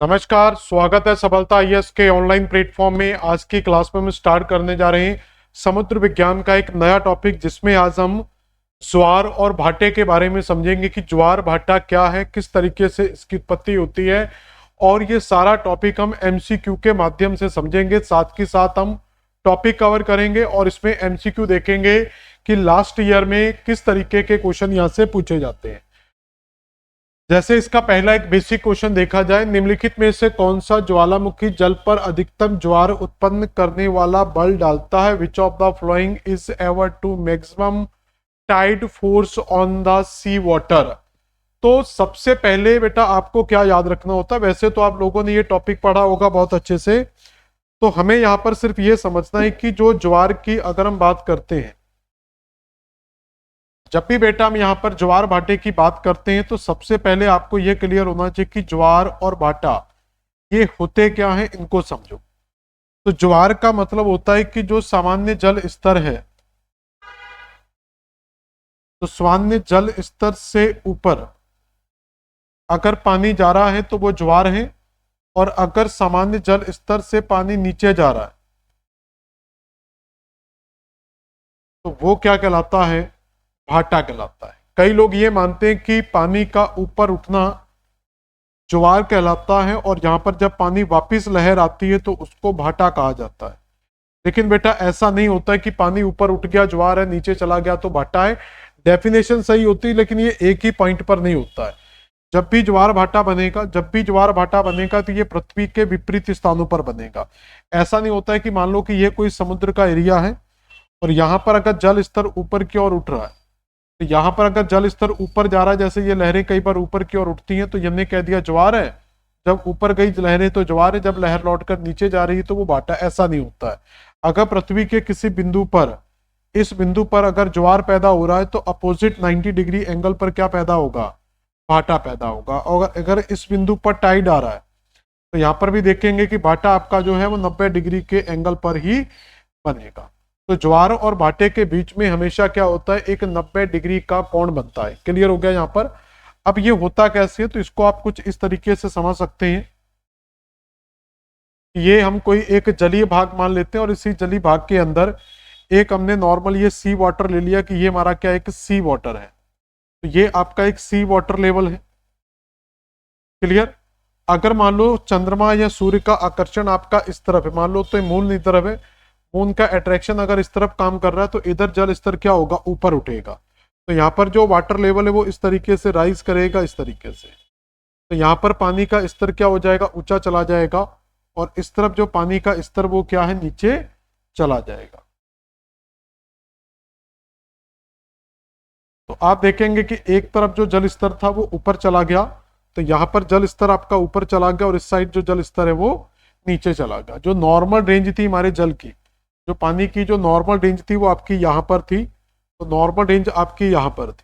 नमस्कार, स्वागत है सफलता आईएएस के ऑनलाइन प्लेटफॉर्म में। आज की क्लास में हम स्टार्ट करने जा रहे हैं समुद्र विज्ञान का एक नया टॉपिक, जिसमें आज हम ज्वार और भाटे के बारे में समझेंगे कि ज्वार भाटा क्या है, किस तरीके से इसकी उत्पत्ति होती है। और ये सारा टॉपिक हम एमसीक्यू के माध्यम से समझेंगे, साथ ही साथ हम टॉपिक कवर करेंगे और इसमें एमसीक्यू देखेंगे कि लास्ट ईयर में किस तरीके के क्वेश्चन यहाँ से पूछे जाते हैं। जैसे इसका पहला एक बेसिक क्वेश्चन देखा जाए, निम्नलिखित में से कौन सा ज्वालामुखी जल पर अधिकतम ज्वार उत्पन्न करने वाला बल डालता है? Which of the following is ever to maximum tide force on the sea water. तो सबसे पहले बेटा आपको क्या याद रखना होता है? वैसे तो आप लोगों ने ये टॉपिक पढ़ा होगा बहुत अच्छे से, तो हमें यहाँ पर सिर्फ ये समझना है कि जो ज्वार की अगर हम बात करते हैं, जब भी बेटा हम यहाँ पर ज्वार भाटे की बात करते हैं तो सबसे पहले आपको यह क्लियर होना चाहिए कि ज्वार और भाटा ये होते क्या हैं, इनको समझो। तो ज्वार का मतलब होता है कि जो सामान्य जल स्तर है, तो सामान्य जल स्तर से ऊपर अगर पानी जा रहा है तो वो ज्वार है, और अगर सामान्य जल स्तर से पानी नीचे जा रहा है तो वो क्या कहलाता है? भाटा कहलाता है। कई लोग ये मानते हैं कि पानी का ऊपर उठना ज्वार कहलाता है, और यहां पर जब पानी वापस लहर आती है तो उसको भाटा कहा जाता है। लेकिन बेटा ऐसा नहीं होता है कि पानी ऊपर उठ गया ज्वार है, नीचे चला गया तो भाटा है। डेफिनेशन सही होती है, लेकिन ये एक ही पॉइंट पर नहीं होता है। जब भी ज्वार भाटा बनेगा, तो ये पृथ्वी के विपरीत स्थानों पर बनेगा। ऐसा नहीं होता है कि मान लो कि ये कोई समुद्र का एरिया है और यहां पर अगर जल स्तर ऊपर की ओर उठ रहा है, तो यहां पर अगर जल स्तर ऊपर जा रहा है, जैसे ये लहरें कई बार ऊपर की ओर उठती हैं, तो हमने कह दिया ज्वार है। जब ऊपर गई लहरें तो ज्वार है, जब लहर लौटकर नीचे जा रही है तो वो भाटा। ऐसा नहीं होता है। अगर पृथ्वी के किसी बिंदु पर, इस बिंदु पर अगर ज्वार पैदा हो रहा है तो अपोजिट 90 डिग्री एंगल पर क्या पैदा होगा? भाटा पैदा होगा। और अगर इस बिंदु पर टाइड आ रहा है तो यहां पर भी देखेंगे कि भाटा आपका जो है वो 90 डिग्री के एंगल पर ही बनेगा। तो ज्वार और भाटे के बीच में हमेशा क्या होता है? एक 90 डिग्री का कोण बनता है। क्लियर हो गया यहाँ पर? अब ये होता कैसे है, तो इसको आप कुछ इस तरीके से समझ सकते हैं। ये हम कोई एक जलीय भाग मान लेते हैं, और इसी जलीय भाग के अंदर एक हमने नॉर्मल ये सी वाटर ले लिया कि ये हमारा क्या एक सी वाटर है। तो ये आपका एक सी वाटर लेवल है। क्लियर? अगर मान लो चंद्रमा या सूर्य का आकर्षण आपका इस तरफ है, मान लो तो मून इस तरफ है, मून का अट्रैक्शन अगर इस तरफ काम कर रहा है तो इधर जल स्तर क्या होगा? ऊपर उठेगा। तो यहाँ पर जो वाटर लेवल है वो इस तरीके से राइज करेगा, इस तरीके से। तो यहाँ पर पानी का स्तर क्या हो जाएगा? ऊंचा चला जाएगा। और इस तरफ जो पानी का स्तर वो क्या है? नीचे चला जाएगा। तो आप देखेंगे कि एक तरफ जो जल स्तर था वो ऊपर चला गया, तो यहाँ पर जल स्तर आपका ऊपर चला गया, और इस साइड जो जल स्तर है वो नीचे चला गया। जो नॉर्मल रेंज थी हमारे जल की, जो पानी की जो नॉर्मल रेंज थी वो आपकी यहाँ पर थी, तो नॉर्मल रेंज आपकी यहाँ पर थी।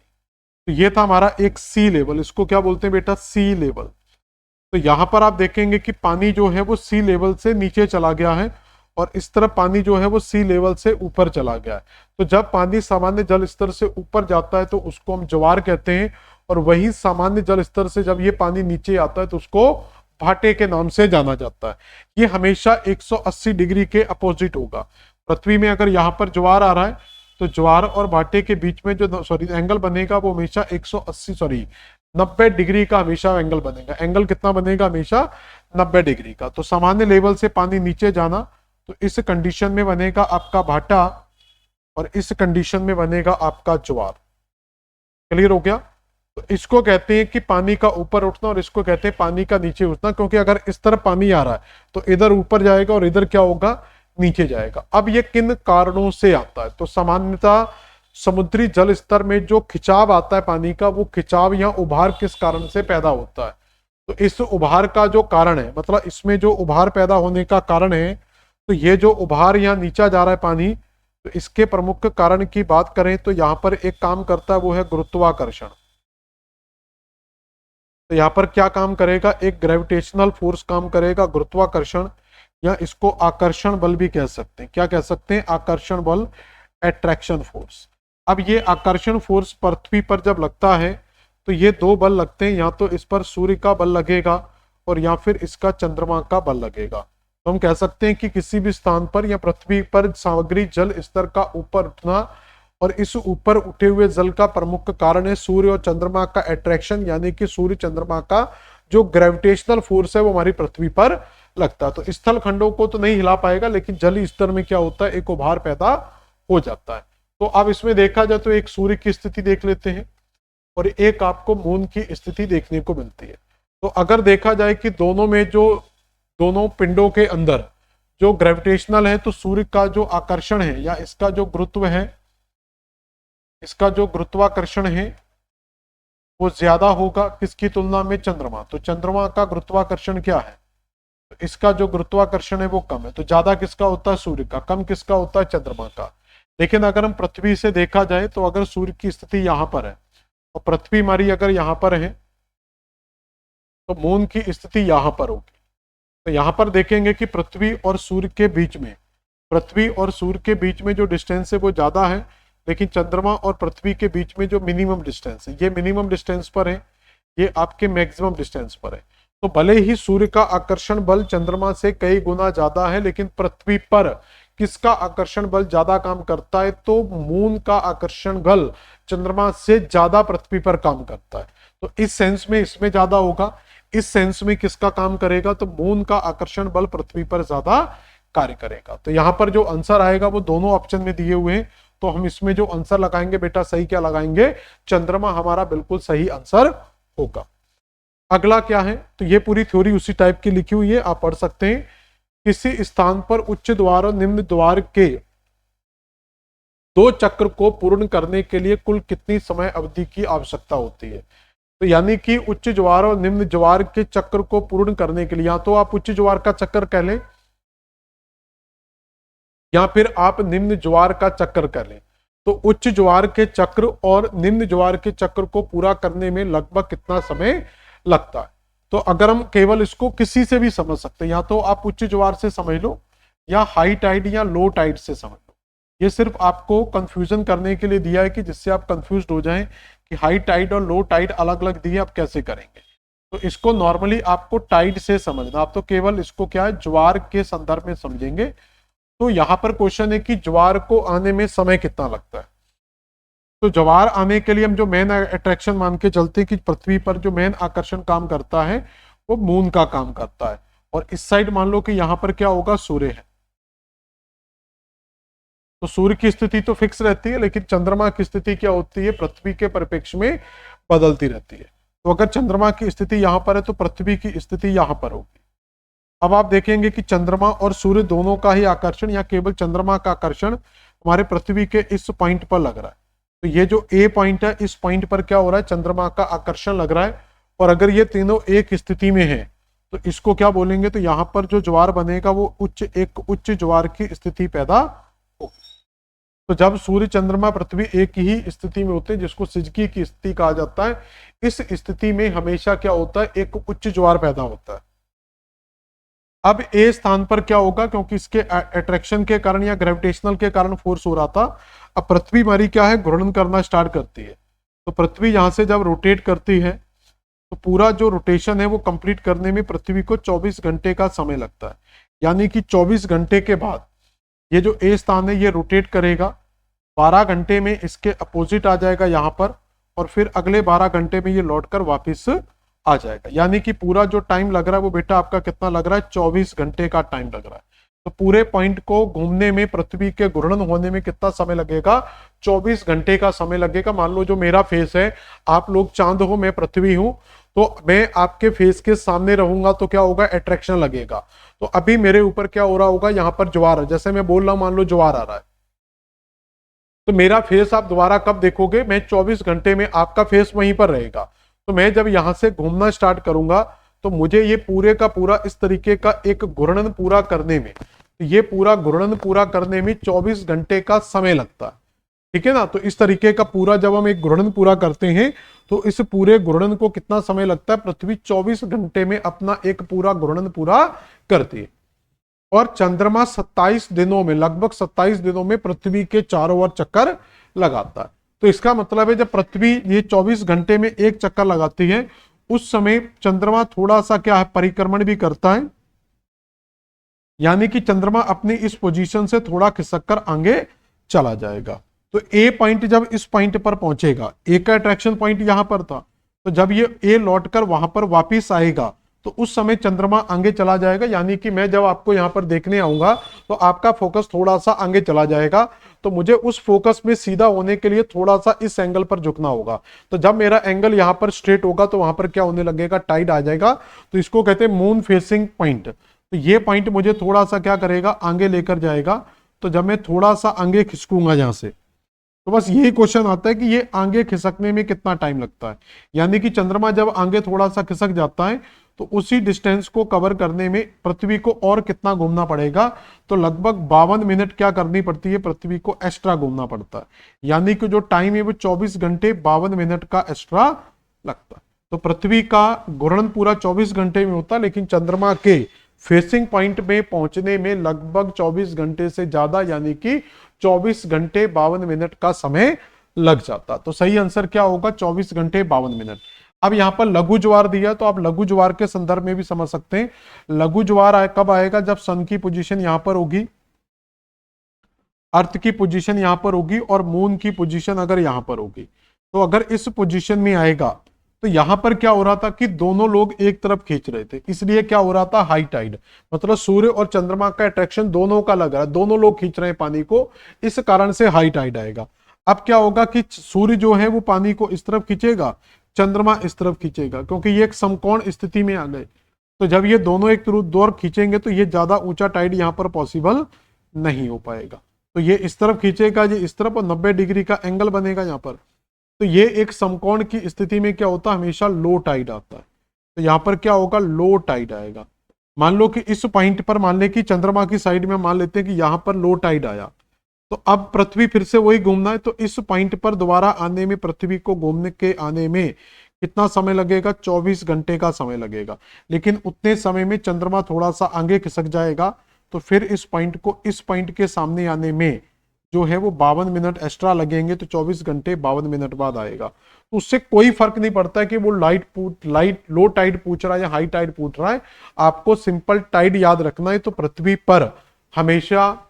तो ये था हमारा एक सी लेवल। इसको क्या बोलते हैं बेटा? सी लेवल। तो यहाँ पर आप देखेंगे कि पानी जो है वो सी लेवल से नीचे चला गया है, और इस तरफ पानी जो है वो सी लेवल से ऊपर चला गया है। तो जब पानी सामान्य जल स्तर से ऊपर जाता है तो उसको हम ज्वार कहते हैं, और वही सामान्य जल स्तर से जब ये पानी नीचे आता है तो उसको भाटे के नाम से जाना जाता है। ये हमेशा 180 डिग्री के अपोजिट होगा। पृथ्वी में अगर यहाँ पर ज्वार आ रहा है तो ज्वार और भाटे के बीच में जो एंगल बनेगा वो हमेशा 90 डिग्री का हमेशा एंगल बनेगा। एंगल कितना बनेगा? हमेशा 90 डिग्री का। तो सामान्य लेवल से पानी नीचे जाना, तो इस कंडीशन में बनेगा आपका भाटा, और इस कंडीशन में बनेगा आपका ज्वार। क्लियर हो गया? तो इसको कहते हैं कि पानी का ऊपर उठना, और इसको कहते हैं पानी का नीचे उठना, क्योंकि अगर इस तरफ पानी आ रहा है तो इधर ऊपर जाएगा और इधर क्या होगा? नीचे जाएगा। अब ये किन कारणों से आता है? तो सामान्यतः समुद्री जल स्तर में जो खिंचाव आता है पानी का, वो खिंचाव या उभार किस कारण से पैदा होता है? तो इस उभार का जो कारण है, मतलब इसमें जो उभार पैदा होने का कारण है, तो ये जो उभार यहाँ नीचा जा रहा है पानी, तो इसके प्रमुख कारण की बात करें तो यहाँ पर एक काम करता है, वो है गुरुत्वाकर्षण। तो यहाँ पर क्या काम करेगा? एक ग्रेविटेशनल फोर्स काम करेगा, गुरुत्वाकर्षण, या इसको आकर्षण बल भी कह सकते हैं। क्या कह सकते हैं? आकर्षण बल, अट्रैक्शन फोर्स। अब ये आकर्षण फोर्स पृथ्वी पर जब लगता है तो ये दो बल लगते हैं, या तो इस पर सूर्य का बल लगेगा और या फिर इसका चंद्रमा का बल लगेगा। तो हम कह सकते हैं कि किसी भी स्थान पर या पृथ्वी पर सामग्री जल स्तर का ऊपर उठना और इस ऊपर उठे हुए जल का प्रमुख कारण है सूर्य और चंद्रमा का अट्रैक्शन, यानी कि सूर्य चंद्रमा का जो ग्रेविटेशनल फोर्स है वो हमारी पृथ्वी पर लगता है। तो स्थल खंडों को तो नहीं हिला पाएगा, लेकिन जल स्तर में क्या होता है, एक उभार पैदा हो जाता है। तो अब इसमें देखा जाए तो एक सूर्य की स्थिति देख लेते हैं और एक आपको मून की स्थिति देखने को मिलती है। तो अगर देखा जाए कि दोनों में जो दोनों पिंडों के अंदर जो ग्रेविटेशनल है, तो सूर्य का जो आकर्षण है या इसका जो गुरुत्व है, इसका जो गुरुत्वाकर्षण है वो ज्यादा होगा किसकी तुलना में, चंद्रमा। तो चंद्रमा का गुरुत्वाकर्षण क्या है, तो इसका जो गुरुत्वाकर्षण है वो कम है। तो ज्यादा किसका होता है, सूर्य का, कम किसका होता है, चंद्रमा का। लेकिन अगर हम पृथ्वी से देखा जाए तो अगर सूर्य की स्थिति यहां पर है और पृथ्वी हमारी अगर यहां पर है तो मून की स्थिति यहां पर होगी। तो यहां पर देखेंगे कि पृथ्वी और सूर्य के बीच में, पृथ्वी और सूर्य के बीच में जो डिस्टेंस है वो ज्यादा है, लेकिन चंद्रमा और पृथ्वी के बीच में जो मिनिमम डिस्टेंस है, ये मिनिमम डिस्टेंस पर है, ये आपके मैक्सिमम डिस्टेंस पर है। तो भले ही सूर्य का आकर्षण बल चंद्रमा से कई गुना ज्यादा है, लेकिन पृथ्वी पर किसका आकर्षण बल ज्यादा काम करता है, तो मून का आकर्षण बल चंद्रमा से ज्यादा पृथ्वी पर काम करता है। तो इस सेंस में इसमें ज्यादा होगा, इस सेंस में किसका काम करेगा, तो मून का आकर्षण बल पृथ्वी पर ज्यादा कार्य करेगा। तो यहां पर जो आंसर आएगा वो दोनों ऑप्शन में दिए हुए हैं, तो हम इसमें जो आंसर लगाएंगे बेटा सही क्या लगाएंगे, चंद्रमा हमारा बिल्कुल सही आंसर होगा। अगला क्या है, तो ये पूरी थ्योरी उसी टाइप की लिखी हुई है, आप पढ़ सकते हैं। किसी स्थान पर उच्च द्वार और निम्न द्वार के दो चक्र को पूर्ण करने के लिए कुल कितनी समय अवधि की आवश्यकता होती है। तो यानी कि उच्च ज्वार और निम्न ज्वार के चक्र को पूर्ण करने के लिए, या तो आप उच्च ज्वार का चक्कर कह लें या फिर आप निम्न ज्वार का चक्कर कर लें। तो उच्च ज्वार के चक्र और निम्न ज्वार के चक्र को पूरा करने में लगभग कितना समय लगता है। तो अगर हम केवल इसको किसी से भी समझ सकते हैं, या तो आप उच्च ज्वार से समझ लो या हाई टाइड या लो टाइड से समझ लो। ये सिर्फ आपको कंफ्यूजन करने के लिए दिया है कि जिससे आप कंफ्यूज हो जाएं कि हाई टाइड और लो टाइड अलग अलग दिए, आप कैसे करेंगे। तो इसको नॉर्मली आपको टाइड से समझना, आप तो केवल इसको क्या है ज्वार के संदर्भ में समझेंगे। तो यहां पर क्वेश्चन है कि ज्वार को आने में समय कितना लगता है। तो ज्वार आने के लिए हम जो मेन अट्रैक्शन मान के चलते हैं कि पृथ्वी पर जो मेन आकर्षण काम करता है वो मून का काम करता है, और इस साइड मान लो कि यहां पर क्या होगा, सूर्य है। तो सूर्य की स्थिति तो फिक्स रहती है, लेकिन चंद्रमा की स्थिति क्या होती है, पृथ्वी के परिप्रेक्ष्य में बदलती रहती है। तो अगर चंद्रमा की स्थिति यहां पर है तो पृथ्वी की स्थिति यहां पर होगी। अब आप देखेंगे कि चंद्रमा और सूर्य दोनों का ही आकर्षण या केवल चंद्रमा का आकर्षण हमारे पृथ्वी के इस पॉइंट पर लग रहा है। तो ये जो ए पॉइंट है, इस पॉइंट पर क्या हो रहा है, चंद्रमा का आकर्षण लग रहा है। और अगर ये तीनों एक स्थिति में है तो इसको क्या बोलेंगे, तो यहां पर जो ज्वार बनेगा वो एक उच्च ज्वार की स्थिति पैदा होगी। तो जब सूर्य चंद्रमा पृथ्वी एक ही स्थिति में होते हैं, जिसको सिजकी की स्थिति कहा जाता है, इस स्थिति में हमेशा क्या होता है, एक उच्च ज्वार पैदा होता है। अब ए स्थान पर क्या होगा, क्योंकि इसके अट्रैक्शन के कारण या ग्रेविटेशनल के कारण फोर्स हो रहा था, अब पृथ्वी हमारी क्या है, घूर्णन करना स्टार्ट करती है। तो पृथ्वी यहां से जब रोटेट करती है तो पूरा जो रोटेशन है वो कंप्लीट करने में पृथ्वी को 24 घंटे का समय लगता है। यानी कि 24 घंटे के बाद ये जो ए स्थान है ये रोटेट करेगा, 12 घंटे में इसके अपोजिट आ जाएगा यहाँ पर, और फिर अगले 12 घंटे में ये लौटकर वापस आ जाएगा। यानी कि पूरा जो टाइम लग रहा है वो बेटा आपका कितना लग रहा है, 24 घंटे का टाइम लग रहा है। तो पूरे पॉइंट को घूमने में, पृथ्वी के घूर्णन होने में कितना समय लगेगा, 24 घंटे का समय लगेगा। मान लो जो मेरा फेस है, आप लोग चांद हो, मैं पृथ्वी हूं, तो मैं आपके फेस के सामने रहूंगा तो क्या होगा, अट्रैक्शन लगेगा। तो अभी मेरे ऊपर क्या हो रहा होगा, यहां पर ज्वार है, जैसे मैं बोल रहा हूं, मान लो ज्वार आ रहा है, तो मेरा फेस आप दोबारा कब देखोगे, मैं 24 घंटे में आपका फेस वहीं पर रहेगा। तो मैं जब यहां से घूमना स्टार्ट करूंगा तो मुझे ये पूरे का पूरा इस तरीके का एक घूर्णन पूरा करने में, ये पूरा घूर्णन पूरा करने में 24 घंटे का समय लगता है। ठीक है ना। तो इस तरीके का पूरा जब हम एक घूर्णन पूरा करते हैं तो इस पूरे घूर्णन को कितना समय लगता है, पृथ्वी 24 घंटे में अपना एक पूरा घूर्णन पूरा करती है। और चंद्रमा 27 दिनों में, लगभग 27 दिनों में पृथ्वी के चारों ओर चक्कर लगाता है। तो इसका मतलब है जब पृथ्वी ये 24 घंटे में एक चक्कर लगाती है, उस समय चंद्रमा थोड़ा सा क्या है, परिक्रमण भी करता है, यानी कि चंद्रमा अपनी इस पोजीशन से थोड़ा खिसक कर आगे चला जाएगा। तो ए पॉइंट जब इस पॉइंट पर पहुंचेगा, ए का अट्रैक्शन पॉइंट यहां पर था, तो जब ये ए लौटकर वहां पर वापिस आएगा तो उस समय चंद्रमा आगे चला जाएगा, यानी कि मैं जब आपको यहां पर देखने आऊंगा तो आपका फोकस थोड़ा सा आगे चला जाएगा, तो मुझे उस फोकस में सीधा होने के लिए थोड़ा सा इस एंगल पर झुकना होगा। तो जब मेरा एंगल यहां पर स्ट्रेट होगा तो वहां पर क्या होने लगेगा, टाइड आ जाएगा। तो इसको कहते हैं मून फेसिंग पॉइंट। तो ये पॉइंट मुझे थोड़ा सा क्या करेगा, आगे लेकर जाएगा। तो जब मैं थोड़ा सा आगे खिसकूंगा यहां से, तो बस यही क्वेश्चन आता है कि ये आगे खिसकने में कितना टाइम लगता है। यानी कि चंद्रमा जब आगे थोड़ा सा खिसक जाता है तो उसी डिस्टेंस को कवर करने में पृथ्वी को और कितना घूमना पड़ेगा, तो लगभग 52 मिनट क्या करनी पड़ती है, पृथ्वी को एक्स्ट्रा घूमना पड़ता है। यानी कि जो टाइम है वो 24 घंटे 52 मिनट का एक्स्ट्रा लगता है। तो पृथ्वी का घूर्णन पूरा 24 घंटे में होता है, लेकिन चंद्रमा के फेसिंग पॉइंट में पहुंचने में लगभग 24 घंटे से ज्यादा, यानी कि 24 घंटे 52 मिनट का समय लग जाता। तो सही आंसर क्या होगा, 24 घंटे 52 मिनट। अब यहां पर लघु ज्वार दिया, तो आप लघु ज्वार के संदर्भ में भी समझ सकते हैं। लघु ज्वार कब आएगा, जब सन की पोजीशन यहां पर होगी, अर्थ की पोजीशन यहां पर होगी और मून की पोजीशन अगर यहां पर होगी। तो अगर इस पोजीशन में आएगा तो यहां पर क्या हो रहा था कि दोनों लोग एक तरफ खींच रहे थे, इसलिए क्या हो रहा था, हाई टाइड। मतलब सूर्य और चंद्रमा का अट्रैक्शन दोनों का लग रहा है, दोनों लोग खींच रहे हैं पानी को, इस कारण से हाई टाइड आएगा। अब क्या होगा कि सूर्य जो है वो पानी को इस तरफ खींचेगा, चंद्रमा इस तरफ खींचेगा, क्योंकि ये एक समकोण स्थिति में आ गए। तो जब ये दोनों एक तरफ खींचेंगे तो ये ज्यादा ऊंचा टाइड यहां पर पॉसिबल नहीं हो पाएगा। तो ये इस तरफ खींचेगा, ये इस तरफ, और 90 डिग्री का एंगल बनेगा यहां पर। तो ये एक समकोण की स्थिति में क्या होता है, हमेशा लो टाइड आता है। तो यहां पर क्या होगा, लो टाइड आएगा। मान लो कि इस पॉइंट पर, मान ले कि चंद्रमा की साइड में मान लेते हैं कि यहां पर लो टाइड आया, तो अब पृथ्वी फिर से वही घूमना है, तो इस पॉइंट पर दोबारा आने में, पृथ्वी को घूमने के आने में कितना समय लगेगा, 24 घंटे का समय लगेगा। लेकिन उतने समय में चंद्रमा थोड़ा सा आगे खिसक जाएगा, तो फिर इस पॉइंट को इस पॉइंट के सामने आने में जो है वो 52 मिनट एक्स्ट्रा लगेंगे। तो 24 घंटे 52 मिनट बाद आएगा। तो उससे कोई फर्क नहीं पड़ता है कि वो लाइट लो टाइड पूछ रहा है या हाई टाइड पूछ रहा है, आपको सिंपल टाइड याद रखना है। तो पृथ्वी पर हमेशा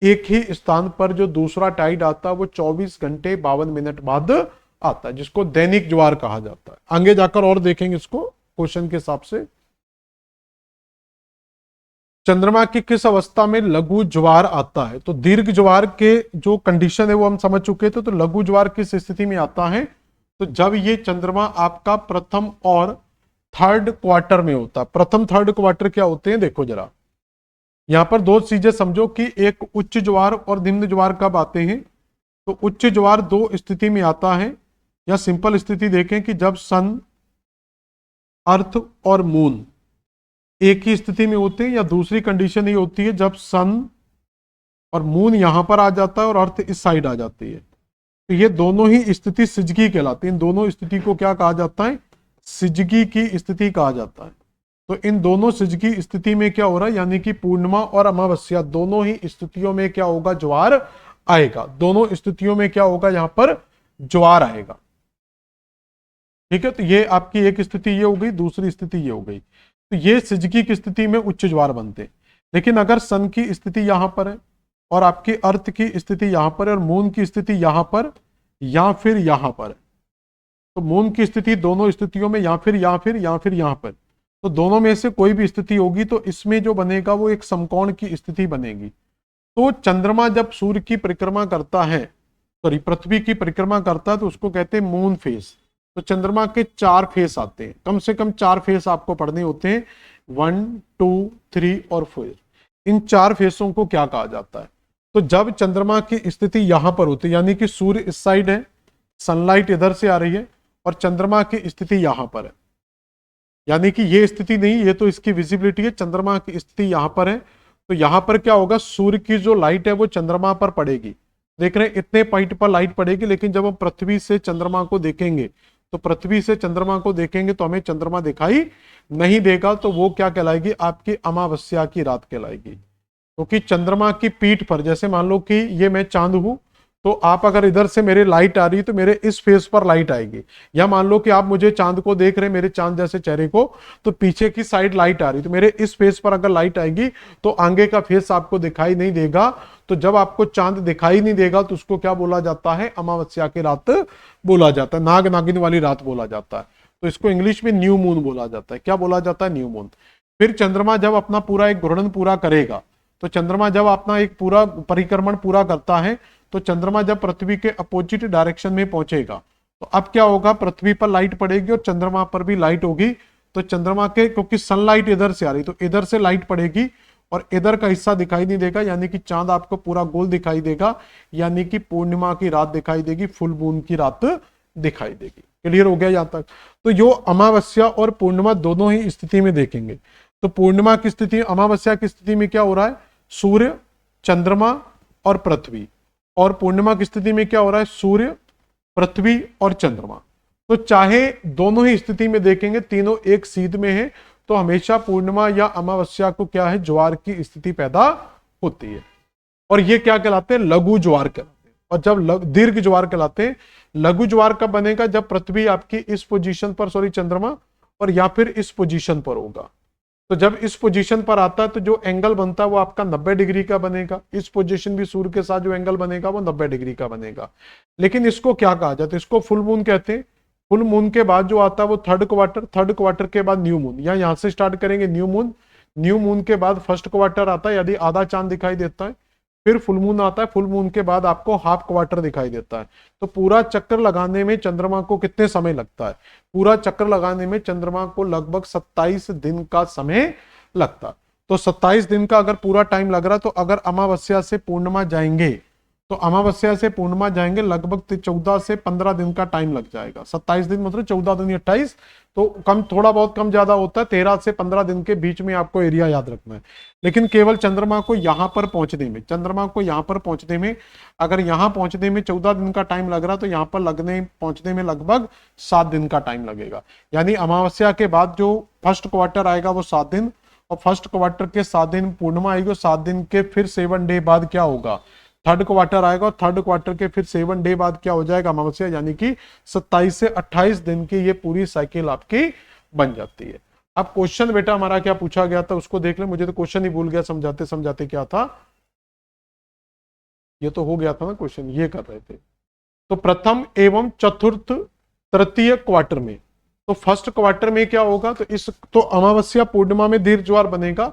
एक ही स्थान पर जो दूसरा टाइड आता है वो 24 घंटे 52 मिनट बाद आता है, जिसको दैनिक ज्वार कहा जाता है। आगे जाकर और देखेंगे इसको क्वेश्चन के हिसाब से। चंद्रमा की किस अवस्था में लघु ज्वार आता है, तो दीर्घ ज्वार के जो कंडीशन है वो हम समझ चुके थे। तो लघु ज्वार किस स्थिति में आता है, तो जब ये चंद्रमा आपका प्रथम और थर्ड क्वार्टर में होता है। प्रथम थर्ड क्वार्टर क्या होते हैं, देखो जरा यहां पर दो चीजें समझो कि एक उच्च ज्वार और निम्न ज्वार कब आते हैं। तो उच्च ज्वार दो स्थिति में आता है, या सिंपल स्थिति देखें कि जब सन, अर्थ और मून एक ही स्थिति में होते हैं, या दूसरी कंडीशन ये होती है जब सन और मून यहां पर आ जाता है और अर्थ इस साइड आ जाती है। तो ये दोनों ही स्थिति सिजगी कहलाती है। इन दोनों स्थिति को क्या कहा जाता है, सिजगी की स्थिति कहा जाता है। तो इन दोनों सिजगी स्थिति में क्या हो रहा है, यानी कि पूर्णिमा और अमावस्या दोनों ही स्थितियों में क्या होगा, ज्वार आएगा। दोनों स्थितियों में क्या होगा, यहां पर ज्वार आएगा। ठीक है, तो ये आपकी एक स्थिति ये हो गई, दूसरी स्थिति ये हो गई। तो ये सिजगी की स्थिति में उच्च ज्वार बनते हैं। लेकिन अगर सन की स्थिति यहां पर है और आपकी अर्थ की स्थिति यहां पर है और मून की स्थिति यहां पर या फिर यहां पर है, तो मून की स्थिति दोनों स्थितियों में या फिर यहां पर, तो दोनों में से कोई भी स्थिति होगी तो इसमें जो बनेगा वो एक समकोण की स्थिति बनेगी। तो चंद्रमा जब सूर्य की परिक्रमा करता है, सॉरी पृथ्वी की परिक्रमा करता है, तो उसको कहते हैं मून फेस। तो चंद्रमा के 4 फेस आते हैं, कम से कम 4 फेस आपको पढ़ने होते हैं, 1, 2, 3 और 4। इन 4 फेसों को क्या कहा जाता है, तो जब चंद्रमा की स्थिति यहां पर होती है, यानी कि सूर्य इस साइड है, सनलाइट इधर से आ रही है और चंद्रमा की स्थिति यहां पर है, यानी कि ये स्थिति नहीं, ये तो इसकी विजिबिलिटी है, चंद्रमा की स्थिति यहां पर है। तो यहां पर क्या होगा, सूर्य की जो लाइट है वो चंद्रमा पर पड़ेगी। देख रहे हैं इतने पॉइंट पर लाइट पड़ेगी, लेकिन जब हम पृथ्वी से चंद्रमा को देखेंगे, तो पृथ्वी से चंद्रमा को देखेंगे तो हमें चंद्रमा दिखाई नहीं देगा। तो वो क्या कहलाएगी, आपकी अमावस्या की रात कहलाएगी। क्योंकि चंद्रमा की पीठ पर, जैसे मान लो कि ये मैं चांद हूं, तो आप अगर इधर से मेरे लाइट आ रही है तो मेरे इस फेस पर लाइट आएगी, या मान लो कि आप मुझे चांद को देख रहे हैं, मेरे चांद जैसे चेहरे को, तो पीछे की साइड लाइट आ रही, तो मेरे इस फेस पर अगर लाइट आएगी तो आगे का फेस आपको दिखाई नहीं देगा। तो जब आपको चांद दिखाई नहीं देगा तो उसको क्या बोला जाता है, अमावस्या की रात बोला जाता है, नाग नागिन वाली रात बोला जाता है। तो इसको इंग्लिश में न्यू मून बोला जाता है। क्या बोला जाता है, न्यू मून। फिर चंद्रमा जब अपना पूरा एक घूर्णन पूरा करेगा, तो चंद्रमा जब अपना एक पूरा परिक्रमण पूरा करता है, तो चंद्रमा जब पृथ्वी के अपोजिट डायरेक्शन में पहुंचेगा, तो अब क्या होगा, पृथ्वी पर लाइट पड़ेगी और चंद्रमा पर भी लाइट होगी। तो चंद्रमा के, क्योंकि सनलाइट इधर से आ रही, तो इधर से लाइट पड़ेगी और इधर का हिस्सा दिखाई नहीं देगा, यानी कि चांद आपको पूरा गोल दिखाई देगा, यानी कि पूर्णिमा की रात दिखाई देगी, फुल मून की रात दिखाई देगी। क्लियर हो गया यहां तक। तो यो अमावस्या और पूर्णिमा दोनों ही स्थिति में देखेंगे। तो पूर्णिमा की स्थिति, अमावस्या की स्थिति में क्या हो रहा है, सूर्य, चंद्रमा और पृथ्वी। और पूर्णिमा की स्थिति में क्या हो रहा है, सूर्य, पृथ्वी और चंद्रमा। तो चाहे दोनों ही स्थिति में देखेंगे, तीनों एक सीध में है, तो हमेशा पूर्णिमा या अमावस्या को क्या है, ज्वार की स्थिति पैदा होती है। और ये क्या कहलाते हैं, लघु ज्वार कहलाते हैं। और जब दीर्घ ज्वार कहलाते हैं। लघु ज्वार कब बनेगा, जब पृथ्वी आपकी इस पोजीशन पर, सॉरी चंद्रमा, और या फिर इस पोजीशन पर होगा। तो जब इस पोजीशन पर आता है तो जो एंगल बनता है वो आपका 90 डिग्री का बनेगा। इस पोजीशन भी सूर्य के साथ जो एंगल बनेगा वो 90 डिग्री का बनेगा। लेकिन इसको क्या कहा जाता है, इसको फुल मून कहते हैं। फुल मून के बाद जो आता है वो थर्ड क्वार्टर, थर्ड क्वार्टर के बाद न्यू मून, या यहां से स्टार्ट करेंगे न्यू मून, न्यू मून के बाद फर्स्ट क्वार्टर आता है, यदि आधा चांद दिखाई देता है। फिर फुल मून आता है, फुल मून के बाद आपको हाफ क्वार्टर दिखाई देता है। तो पूरा चक्कर लगाने में चंद्रमा को कितने समय लगता है, पूरा चक्कर लगाने में चंद्रमा को लगभग 27 दिन का समय लगता। तो 27 दिन का अगर पूरा टाइम लग रहा, तो अगर अमावस्या से पूर्णिमा जाएंगे, तो अमावस्या से पूर्णिमा जाएंगे लगभग 14 से 15 दिन का टाइम लग जाएगा। 27 दिन मतलब 14 दिन 28, तो कम, थोड़ा बहुत कम ज्यादा होता है, 13 से 15 दिन के बीच में आपको एरिया याद रखना है। लेकिन केवल चंद्रमा को यहां पर पहुंचने में, चंद्रमा को यहां पर पहुंचने में, अगर यहां पहुंचने में 14 दिन का टाइम लग रहा, तो यहां पर पहुंचने में लगभग 7 दिन का टाइम लगेगा। यानी अमावस्या के बाद जो फर्स्ट क्वार्टर आएगा वो 7 दिन, और फर्स्ट क्वार्टर के 7 दिन पूर्णिमा आएगी, 7 दिन के फिर 7 डे बाद क्या होगा, थर्ड क्वार्टर आएगा, और थर्ड क्वार्टर के फिर 7 डे बाद क्या हो जाएगा, अमावस्या। यानी कि 27 से 28 दिन की ये पूरी साइकिल आपकी बन जाती है। अब क्वेश्चन बेटा हमारा क्या पूछा गया था उसको देख ले, मुझे तो क्वेश्चन ही भूल गया, समझाते समझाते क्या था, ये तो हो गया था ना क्वेश्चन, ये कर रहे थे। तो प्रथम एवं चतुर्थ तृतीय क्वार्टर में, तो फर्स्ट क्वार्टर में क्या होगा, तो अमावस्या पूर्णिमा में दीर्घ ज्वार बनेगा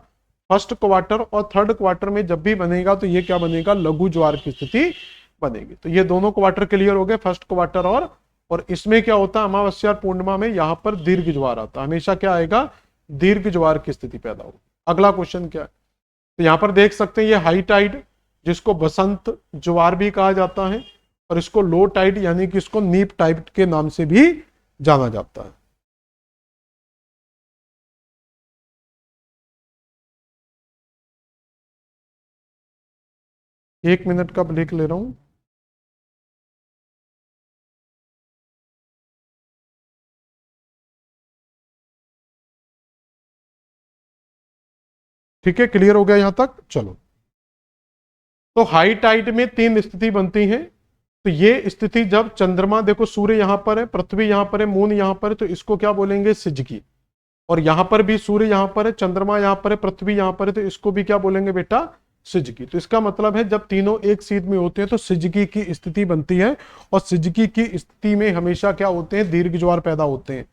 फर्स्ट क्वार्टर, और थर्ड क्वार्टर में जब भी बनेगा तो ये क्या बनेगा, लघु ज्वार की स्थिति बनेगी। तो ये दोनों क्वार्टर क्लियर हो गए, फर्स्ट क्वार्टर और इसमें क्या होता है, अमावस्या और पूर्णिमा में यहां पर दीर्घ ज्वार आता है, हमेशा क्या आएगा, दीर्घ ज्वार की स्थिति पैदा होगी। अगला क्वेश्चन क्या है, तो यहां पर देख सकते हैं ये हाई टाइड, जिसको बसंत ज्वार भी कहा जाता है, और इसको लो टाइड यानी कि इसको नीप टाइड के नाम से भी जाना जाता है। एक मिनट का ब्रेक ले रहा हूं। ठीक है, क्लियर हो गया यहां तक, चलो। तो हाई टाइड में 3 स्थिति बनती है। तो ये स्थिति जब चंद्रमा, देखो सूर्य यहां पर है, पृथ्वी यहां पर है, मून यहां पर है, तो इसको क्या बोलेंगे, सिजकी। और यहां पर भी सूर्य यहां पर है, चंद्रमा यहां पर है, पृथ्वी यहां पर है, तो इसको भी क्या बोलेंगे बेटा, सिजकी। तो इसका मतलब है जब तीनों एक सीध में होते हैं तो सिजकी की स्थिति बनती है, और सिजकी की स्थिति में हमेशा क्या होते हैं, दीर्घ ज्वार पैदा होते हैं।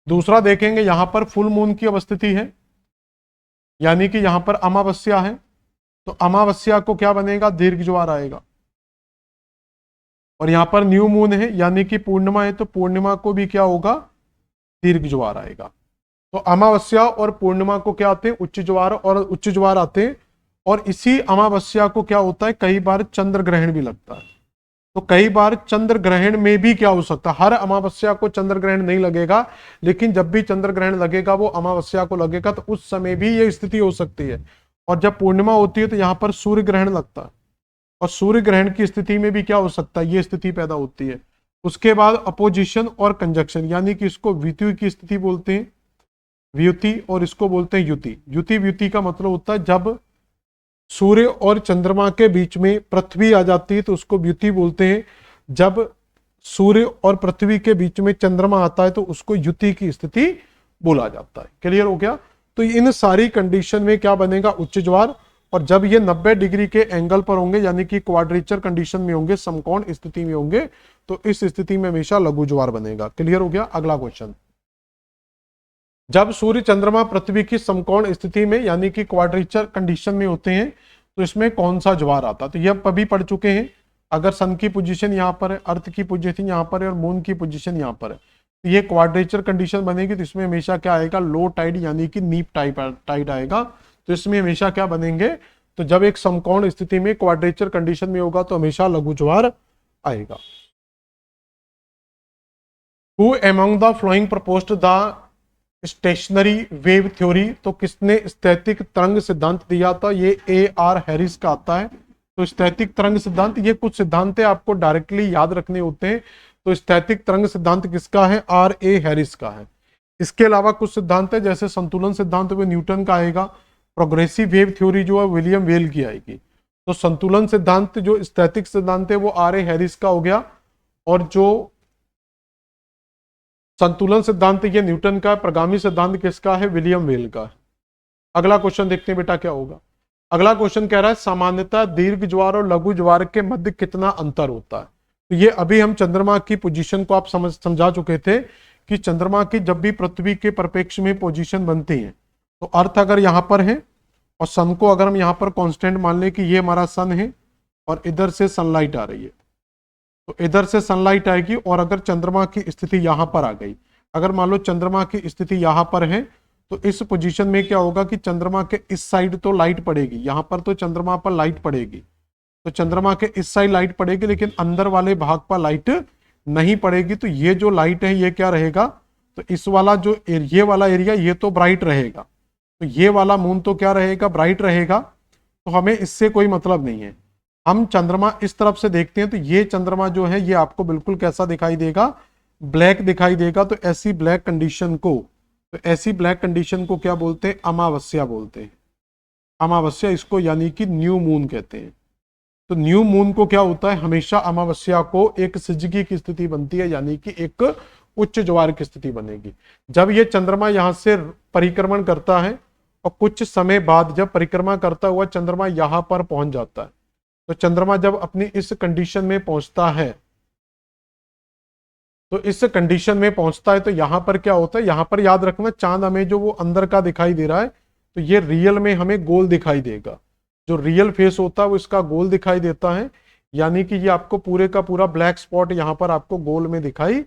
दूसरा देखेंगे, यहां पर फुल मून की अवस्थिति है, यानी कि यहां पर अमावस्या है, तो अमावस्या को क्या बनेगा, दीर्घ ज्वार आएगा। और यहां पर न्यू मून है यानी कि पूर्णिमा है, तो पूर्णिमा को भी क्या होगा, दीर्घ ज्वार आएगा। तो अमावस्या और पूर्णिमा को क्या आते हैं, उच्च ज्वार और उच्च ज्वार आते हैं। और इसी अमावस्या को क्या होता है, कई बार चंद्र ग्रहण भी लगता है। तो कई बार चंद्र ग्रहण में भी क्या हो सकता है, हर अमावस्या को चंद्र ग्रहण नहीं लगेगा, लेकिन जब भी चंद्र ग्रहण लगेगा वो अमावस्या को लगेगा, तो उस समय भी ये स्थिति हो सकती है। और जब पूर्णिमा होती है तो यहां पर सूर्य ग्रहण लगता है, और सूर्य ग्रहण की स्थिति में भी क्या हो सकता है, ये स्थिति पैदा होती है। उसके बाद अपोजिशन और कंजक्शन, यानी कि इसको वित्युति की स्थिति बोलते हैं, व्युति, और इसको बोलते हैं युति। युति व्युति का मतलब होता है जब सूर्य और चंद्रमा के बीच में पृथ्वी आ जाती है तो उसको द्युति बोलते हैं। जब सूर्य और पृथ्वी के बीच में चंद्रमा आता है तो उसको युति की स्थिति बोला जाता है। क्लियर हो गया? तो इन सारी कंडीशन में क्या बनेगा? उच्च ज्वार। और जब ये 90 डिग्री के एंगल पर होंगे यानी कि क्वाड्रेचर कंडीशन में होंगे, समकोण स्थिति में होंगे, तो इस स्थिति में हमेशा लघु ज्वार बनेगा। क्लियर हो गया? अगला क्वेश्चन, जब सूर्य चंद्रमा पृथ्वी की समकोण स्थिति में यानी कि क्वाड्रेचर कंडीशन में होते हैं तो इसमें कौन सा ज्वार आता है? तो ये अभी पढ़ चुके हैं। अगर सन की पोजीशन यहाँ पर है, अर्थ की पोजीशन यहाँ पर है और मून की पोजीशन यहाँ पर है, तो ये क्वाड्रेचर कंडीशन बनेगी। तो इसमें हमेशा क्या आएगा? लो टाइड यानी कि नीप टाइड आएगा। तो इसमें हमेशा क्या बनेंगे? तो जब एक समकोण स्थिति में क्वाड्रेचर कंडीशन में होगा तो हमेशा लघु ज्वार आएगा। Who among the flowing proposed the stationary wave theory? तो किसने स्थैतिक तरंग सिद्धांत दिया था? ये A.R. हैरिस का आता है। तो स्थैतिक तरंग सिद्धांत, ये कुछ सिद्धांत है आपको डायरेक्टली याद रखने होते हैं। तो स्थैतिक तरंग सिद्धांत किसका है? R.A. हैरिस का है। इसके अलावा कुछ सिद्धांत है जैसे संतुलन सिद्धांत वो न्यूटन का आएगा। प्रोग्रेसिव वेव थ्योरी जो है विलियम वेल की आएगी। तो संतुलन सिद्धांत जो स्थैतिक सिद्धांत है वो R.A. हैरिस का हो गया। और जो संतुलन सिद्धांत ये न्यूटन का, प्रगामी सिद्धांत किसका है? विलियम वेल का है। अगला क्वेश्चन देखते हैं बेटा क्या होगा। अगला क्वेश्चन कह रहा है सामान्यतः दीर्घ ज्वार और लघु ज्वार के मध्य कितना अंतर होता है? तो ये अभी हम चंद्रमा की पोजीशन को आप समझा चुके थे कि चंद्रमा की जब भी पृथ्वी के परिप्रेक्ष्य में पोजीशन बनती है तो अर्थ अगर यहां पर है और सन को अगर हम यहां पर कांस्टेंट मान लें कि ये हमारा सन है और इधर से सनलाइट आ रही है, तो इधर से सनलाइट आएगी। और अगर चंद्रमा की स्थिति यहां पर आ गई, अगर मान लो चंद्रमा की स्थिति यहां पर है तो इस पोजीशन में क्या होगा कि चंद्रमा के इस साइड तो लाइट पड़ेगी, यहां पर तो चंद्रमा पर लाइट पड़ेगी, तो चंद्रमा के इस साइड लाइट पड़ेगी लेकिन अंदर वाले भाग पर लाइट नहीं पड़ेगी। तो ये जो लाइट है ये क्या रहेगा? तो इस वाला जो ये वाला एरिया ये तो ब्राइट रहेगा, तो ये वाला मून तो क्या रहेगा? ब्राइट रहेगा। तो हमें इससे कोई मतलब नहीं है। हम चंद्रमा इस तरफ से देखते हैं तो ये चंद्रमा जो है ये आपको बिल्कुल कैसा दिखाई देगा? ब्लैक दिखाई देगा। तो ऐसी ब्लैक कंडीशन को क्या बोलते हैं? अमावस्या बोलते हैं। अमावस्या इसको यानी कि न्यू मून कहते हैं। तो न्यू मून को क्या होता है? हमेशा अमावस्या को एक सिजगी की स्थिति बनती है यानी कि एक उच्च ज्वार की स्थिति बनेगी। जब ये चंद्रमा यहां से परिक्रमण करता है और कुछ समय बाद जब परिक्रमा करता हुआ चंद्रमा यहां पर पहुंच जाता है, तो चंद्रमा जब अपनी इस कंडीशन में पहुंचता है तो यहां पर क्या होता है? यहां पर याद रखना चांद हमें जो वो अंदर का दिखाई दे रहा है तो ये रियल में हमें गोल दिखाई देगा। जो रियल फेस होता है वो इसका गोल दिखाई देता है यानी कि ये आपको पूरे का पूरा ब्लैक स्पॉट यहां पर आपको गोल में दिखाई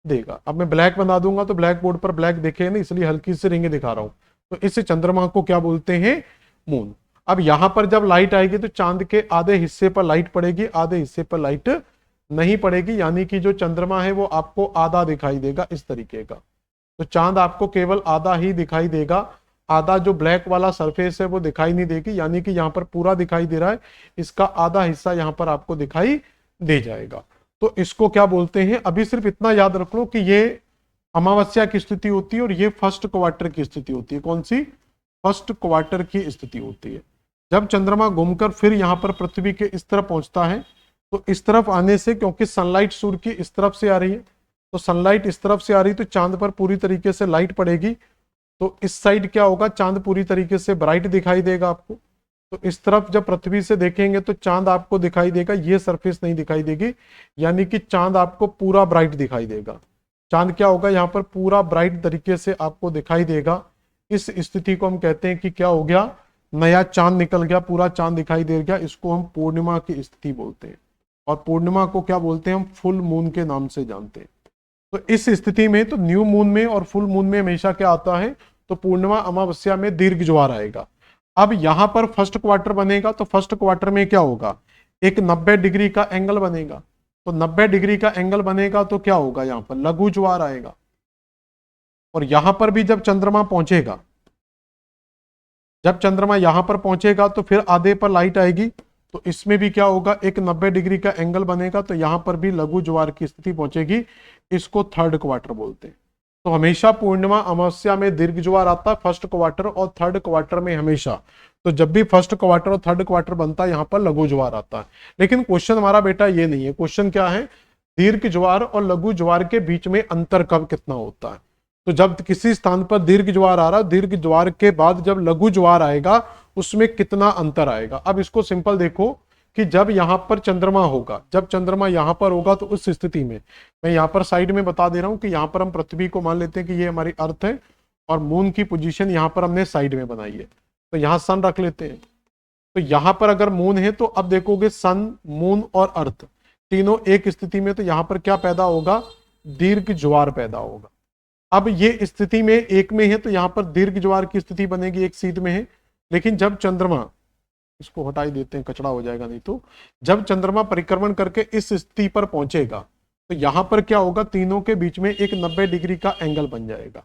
देगा। अब मैं ब्लैक बना दूंगा तो ब्लैक बोर्ड पर ब्लैक दिखे ना, इसलिए हल्की सी रिंग दिखा रहा हूं। तो इस चंद्रमा को क्या बोलते हैं? मून। अब यहां पर जब लाइट आएगी तो चांद के आधे हिस्से पर लाइट पड़ेगी, आधे हिस्से पर लाइट नहीं पड़ेगी यानी कि जो चंद्रमा है वो आपको आधा दिखाई देगा इस तरीके का। तो चांद आपको केवल आधा ही दिखाई देगा, आधा जो ब्लैक वाला सरफेस है वो दिखाई नहीं देगी यानी कि यहाँ पर पूरा दिखाई दे रहा है, इसका आधा हिस्सा यहाँ पर आपको दिखाई दे जाएगा। तो इसको क्या बोलते हैं? अभी सिर्फ इतना याद रख लो कि ये अमावस्या की स्थिति होती है और ये फर्स्ट क्वार्टर की स्थिति होती है। कौन सी? फर्स्ट क्वार्टर की स्थिति होती है। जब चंद्रमा घूमकर फिर यहाँ पर पृथ्वी के इस तरफ पहुंचता है तो इस तरफ आने से, क्योंकि सनलाइट सूर्य की इस तरफ से आ रही है, तो सनलाइट इस तरफ से आ रही तो चांद पर पूरी तरीके से लाइट पड़ेगी। तो इस साइड क्या होगा? चांद पूरी तरीके से ब्राइट दिखाई देगा आपको। तो इस तरफ जब पृथ्वी से देखेंगे तो चांद आपको दिखाई देगा, ये सरफेस नहीं दिखाई देगी यानी कि चांद आपको पूरा ब्राइट दिखाई देगा। चांद क्या होगा? यहाँ पर पूरा ब्राइट तरीके से आपको दिखाई देगा। इस स्थिति को हम कहते हैं कि क्या हो गया? नया चांद निकल गया, पूरा चांद दिखाई दे गया। इसको हम पूर्णिमा की स्थिति बोलते हैं और पूर्णिमा को क्या बोलते हैं? हम फुल मून के नाम से जानते हैं। तो इस स्थिति में तो न्यू मून में और फुल मून में हमेशा क्या आता है? तो पूर्णिमा अमावस्या में दीर्घ ज्वार आएगा। अब यहां पर फर्स्ट क्वार्टर बनेगा तो फर्स्ट क्वार्टर में क्या होगा? एक 90 डिग्री का एंगल बनेगा। तो 90 डिग्री का एंगल बनेगा तो क्या होगा? यहां पर लघु ज्वार आएगा। और यहां पर भी जब चंद्रमा पहुंचेगा, जब चंद्रमा यहां पर पहुंचेगा तो फिर आधे पर लाइट आएगी। तो इसमें भी क्या होगा? एक 90 डिग्री का एंगल बनेगा तो यहां पर भी लघु ज्वार की स्थिति पहुंचेगी। इसको थर्ड क्वार्टर बोलते हैं। तो हमेशा पूर्णिमा अमावस्या में दीर्घ ज्वार आता है फर्स्ट क्वार्टर और थर्ड क्वार्टर में हमेशा। तो जब भी फर्स्ट क्वार्टर और थर्ड क्वार्टर बनता है यहाँ पर लघु ज्वार आता है। लेकिन क्वेश्चन हमारा बेटा ये नहीं है, क्वेश्चन क्या है, दीर्घ ज्वार और लघु ज्वार के बीच में अंतर कब कितना होता है। तो जब किसी स्थान पर दीर्घ ज्वार आ रहा, दीर्घ ज्वार के बाद जब लघु ज्वार आएगा उसमें कितना अंतर आएगा। अब इसको सिंपल देखो कि जब यहां पर चंद्रमा होगा, जब चंद्रमा यहां पर होगा तो उस स्थिति में, मैं यहां पर साइड में बता दे रहा हूं कि यहां पर हम पृथ्वी को मान लेते हैं कि ये हमारी अर्थ है और मून की पोजीशन यहां पर हमने साइड में बनाई है, तो यहां सन रख लेते हैं। तो यहां पर अगर मून है तो अब देखोगे सन, मून और अर्थ तीनों एक स्थिति में, तो यहां पर क्या पैदा होगा, दीर्घ ज्वार पैदा होगा। अब ये स्थिति में एक में है तो यहां पर दीर्घ ज्वार की स्थिति बनेगी, एक सीध में है। लेकिन जब चंद्रमा, इसको हटा ही देते हैं, कचड़ा हो जाएगा नहीं तो, जब चंद्रमा परिक्रमण करके इस स्थिति पर पहुंचेगा तो यहां पर क्या होगा, तीनों के बीच में एक 90 डिग्री का एंगल बन जाएगा।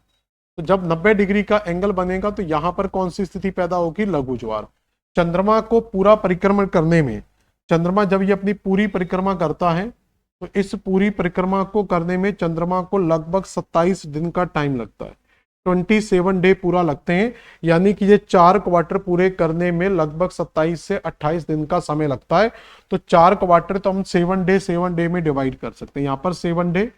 तो जब 90 डिग्री का एंगल बनेगा तो यहां पर कौन सी स्थिति पैदा होगी, लघु ज्वार। चंद्रमा को पूरा परिक्रमण करने में, चंद्रमा जब ये अपनी पूरी परिक्रमा करता है तो इस पूरी परिक्रमा को करने में चंद्रमा को लगभग 27 दिन का टाइम लगता है, 27 डे पूरा लगते हैं। यानी कि ये 4 क्वार्टर पूरे करने में लगभग 27 से 28 दिन का समय लगता है। तो 4 क्वार्टर तो हम 7 डे में डिवाइड कर सकते हैं। यहाँ पर 7 डे,